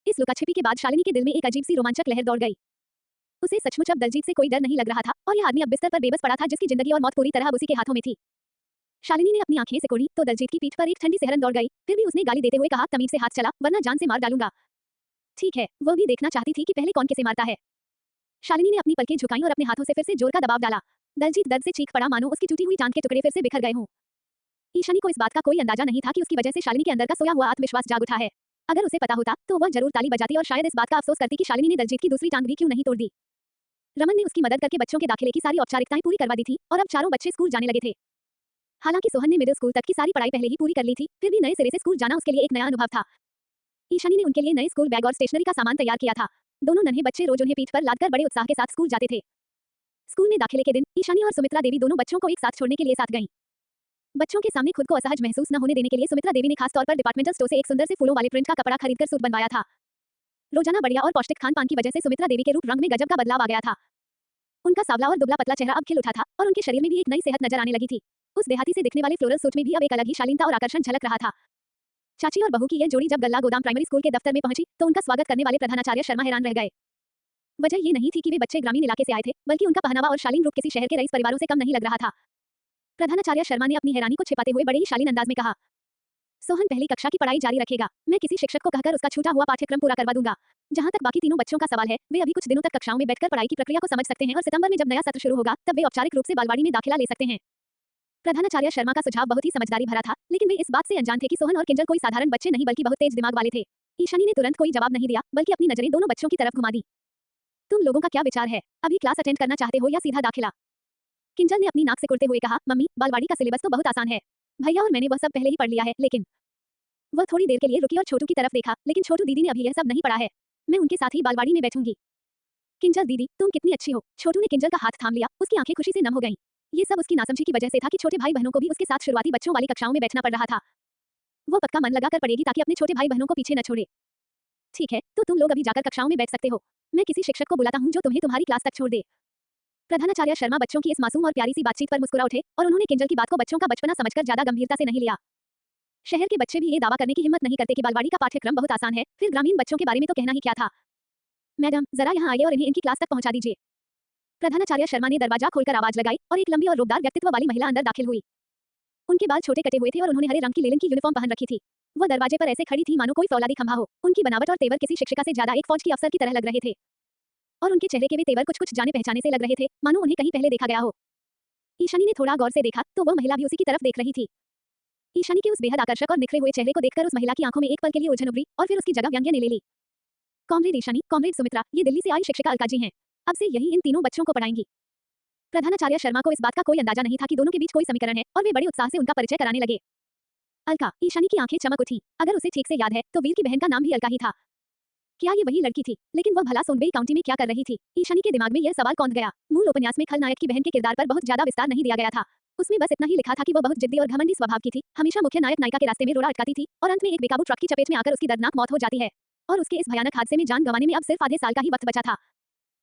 इस लुका-छिपी के बाद शालिनी के दिल में एक अजीब सी रोमांचक लहर दौड़ गई। उसे सचमुच अब दलजीत से कोई डर नहीं लग रहा था, और यह आदमी अब बिस्तर पर बेबस पड़ा था, जिसकी जिंदगी और मौत पूरी तरह अब उसी के हाथों में थी। शालिनी ने अपनी आंखें सिकोड़ी तो दलजीत की पीठ पर एक ठंडी सिहरन दौड़ गई। फिर भी उसने गाली देते हुए कहा, तमीज से हाथ चला, वरना जान से मार डालूंगा। ठीक है, वह भी देखना चाहती थी कि पहले कौन किसे मारता है। शालिनी ने अपनी पलकें झुकाईं और अपने हाथों से फिर से जोर का दबाव डाला। दलजीत दर्द से चीख पड़ा, मानो उसकी टूटी हुई टांग के टुकड़े फिर से बिखर गए हों। ईशानी को इस बात का कोई अंदाजा नहीं था कि उसकी वजह से शालिनी के अंदर का सोया हुआ आत्मविश्वास जाग उठा है। अगर उसे पता होता तो वह जरूर ताली बजाती और शायद इस बात का अफसोस करती कि शालिनी ने दलजीत की दूसरी टांग भी क्यों नहीं तोड़ दी। रमन ने उसकी मदद करके बच्चों के दाखिले की सारी औपचारिकताएं पूरी करवा दी थी, और अब चारों बच्चे स्कूल जाने लगे थे। हालांकि सोहन ने मिडिल स्कूल तक की सारी पढ़ाई पहले ही पूरी कर ली थी, फिर भी नए सिरे से स्कूल जाना उसके लिए एक नया अनुभव था। ईशानी ने उनके लिए नए स्कूल बैग और स्टेशनरी का सामान तैयार किया था। दोनों नन्हे बच्चे रोज उन्हें पीठ पर लादकर बड़े उत्साह के साथ स्कूल जाते थे। स्कूल में दाखिले के दिन ईशानी और सुमित्रा देवी दोनों बच्चों को एक साथ छोड़ने के लिए साथ गईं। बच्चों के सामने खुद को असहज महसूस न होने देने के लिए सुमित्रा देवी ने खास तौर पर डिपार्टमेंटल स्टोर से एक सुंदर से फूलों वाले प्रिंट का कपड़ा खरीदकर सूट बनवाया था। रोजाना बढ़िया और पौष्टिक खान पान की वजह से सुमित्रा देवी के रूप रंग में गजब का बदलाव आ गया था। उनका सावला और दुबला पतला चेहरा अब खिल उठा था, और उनके शरीर में भी एक नई सेहत नजर आने लगी थी। उस देहाती से दिखने वाले फ्लोरल सूट में भी अब एक अलग ही शालीनता और आकर्षण झलक रहा था। चाची और बहू की यह जोड़ी जब गल्ला गोदाम प्राइमरी स्कूल के दफ्तर में पहुंची तो उनका स्वागत करने वाले प्रधानाचार्य शर्मा हैरान रह गए। वजह ये नहीं थी कि वे बच्चे ग्रामीण इलाके से आए थे, बल्कि उनका पहनावा और शालीन रूप किसी शहर के रईस परिवारों से कम नहीं लग रहा था। प्रधानाचार्य शर्मा ने अपनी हैरानी को छिपाते हुए बड़े ही शालीन अंदाज में कहा, सोहन पहली कक्षा की पढ़ाई जारी रखेगा। मैं किसी शिक्षक को कहकर उसका छूटा हुआ पाठ्यक्रम पूरा करवा दूंगा। जहां तक बाकी तीनों बच्चों का सवाल है, वे अभी कुछ दिनों तक कक्षाओं में बैठकर पढ़ाई की प्रक्रिया को समझ सकते हैं, और सितंबर में जब नया सत्र शुरू होगा तब वे औपचारिक रूप से बालवाड़ी में दाखिला ले सकते हैं। प्रधानाचार्य शर्मा का सुझाव बहुत ही समझदारी भरा था, लेकिन वे इस बात से अनजान थे कि सोहन और किंजल कोई साधारण बच्चे नहीं बल्कि बहुत तेज दिमाग वाले थे। ईशानी ने तुरंत कोई जवाब नहीं दिया, बल्कि अपनी नजरें दोनों बच्चों की तरफ घुमा दी। तुम लोगों का क्या विचार है? अभी क्लास अटेंड करना चाहते हो या सीधा दाखिला? किंजल ने अपनी नाक सिकुड़ते हुए कहा, मम्मी, बालवाड़ी का सिलेबस तो बहुत आसान है। भैया और मैंने वह सब पहले ही पढ़ लिया है। लेकिन वह थोड़ी देर के लिए रुकी और छोटू की तरफ देखा, लेकिन छोटू दीदी ने अभी यह सब नहीं पढ़ा है। मैं उनके साथ ही बालवाड़ी में बैठूंगी। किंजल दीदी, तुम कितनी अच्छी हो। छोटू ने किंजल का हाथ थाम लिया, उसकी आंखें खुशी से नम हो गईं। ये सब उसकी नासमझी की वजह से था कि छोटे भाई बहनों को भी उसके साथ शुरुआती बच्चों वाली कक्षाओं में बैठना पड़ रहा था। वो पक्का मन लगाकर पढ़ेगी ताकि अपने छोटे भाई बहनों को पीछे न छोड़े। ठीक है, तो तुम लोग अभी जाकर कक्षाओं में बैठ सकते हो। मैं किसी शिक्षक को बुलाता हूँ जो तुम्हें तुम्हारी क्लास तक छोड़ दे। प्रधानाचार्य शर्मा बच्चों की इस मासूम और प्यारी सी बातचीत पर मुस्कुरा उठे, और उन्होंने किंजल की बात को बच्चों का बचपना समझकर ज्यादा गंभीरता से नहीं लिया। शहर के बच्चे भी ये दावा करने की हिम्मत नहीं करते कि बालवाड़ी का पाठ्यक्रम बहुत आसान है, फिर ग्रामीण बच्चों के बारे में तो कहना ही क्या था। मैडम, जरा यहाँ आइए और इन्हें इनकी क्लास तक पहुंचा दीजिए। प्रधानाचार्य शर्मा ने दरवाजा खोलकर आवाज लगाई, और एक लंबी और रूपदार व्यक्तित्व वाली महिला अंदर दाखिल हुई। उनके बाल छोटे कटे हुए थे और उन्होंने हरे रंग की लेलिन की यूनिफॉर्म पहन रखी थी। वह दरवाजे पर ऐसे खड़ी थी मानो कोई फौलादी खंभा हो। उनकी बनावट और तेवर किसी शिक्षिका से ज्यादा एक फौज की अफसर की तरह लग रहे थे, और उनके चेहरे के वे तेवर कुछ कुछ जाने पहचाने से लग रहे थे, मानो उन्हें कहीं पहले देखा गया हो। ईशानी ने थोड़ा गौर से देखा तो वह महिला भी उसी की तरफ देख रही थी। ईशानी के उस बेहद आकर्षक और निखरे हुए चेहरे को देखकर उस महिला की आंखों में एक पल के लिए उलझन उभरी, और फिर उसकी जगह व्यंग्य ने ले ली। कॉमरेड ईशानी, कॉमरेड सुमित्रा, ये दिल्ली से आई शिक्षिका अलका जी हैं। अब से यही इन तीनों बच्चों को पढ़ाएंगी। प्रधानाचार्य शर्मा को इस बात का कोई अंदाजा नहीं था कि दोनों के बीच कोई समीकरण है, और वे बड़े उत्साह से उनका परिचय कराने लगे। अलका, ईशानी की आंखें चमक उठी। अगर उसे ठीक से याद है तो वीर की बहन का नाम भी अलका ही था। क्या ये वही लड़की थी? लेकिन वह भला सोनबेई काउंटी में क्या कर रही थी? ईशानी के दिमाग में यह सवाल कौंध गया। मूल उपन्यास में खलनायक की बहन के किरदार पर बहुत ज्यादा विस्तार नहीं दिया गया था। उसमें बस इतना ही लिखा था कि वह बहुत जिद्दी और घमंडी स्वभाव की थी, हमेशा मुख्य नायक नायिका के रास्ते में रोड़ा अटकाती थी, और अंत में एक बेकाबू ट्रक की चपेट में आकर उसकी दर्दनाक मौत हो जाती है। और उसके इस भयानक हादसे में जान गंवाने में अब सिर्फ आधे साल का ही वक्त बचा था।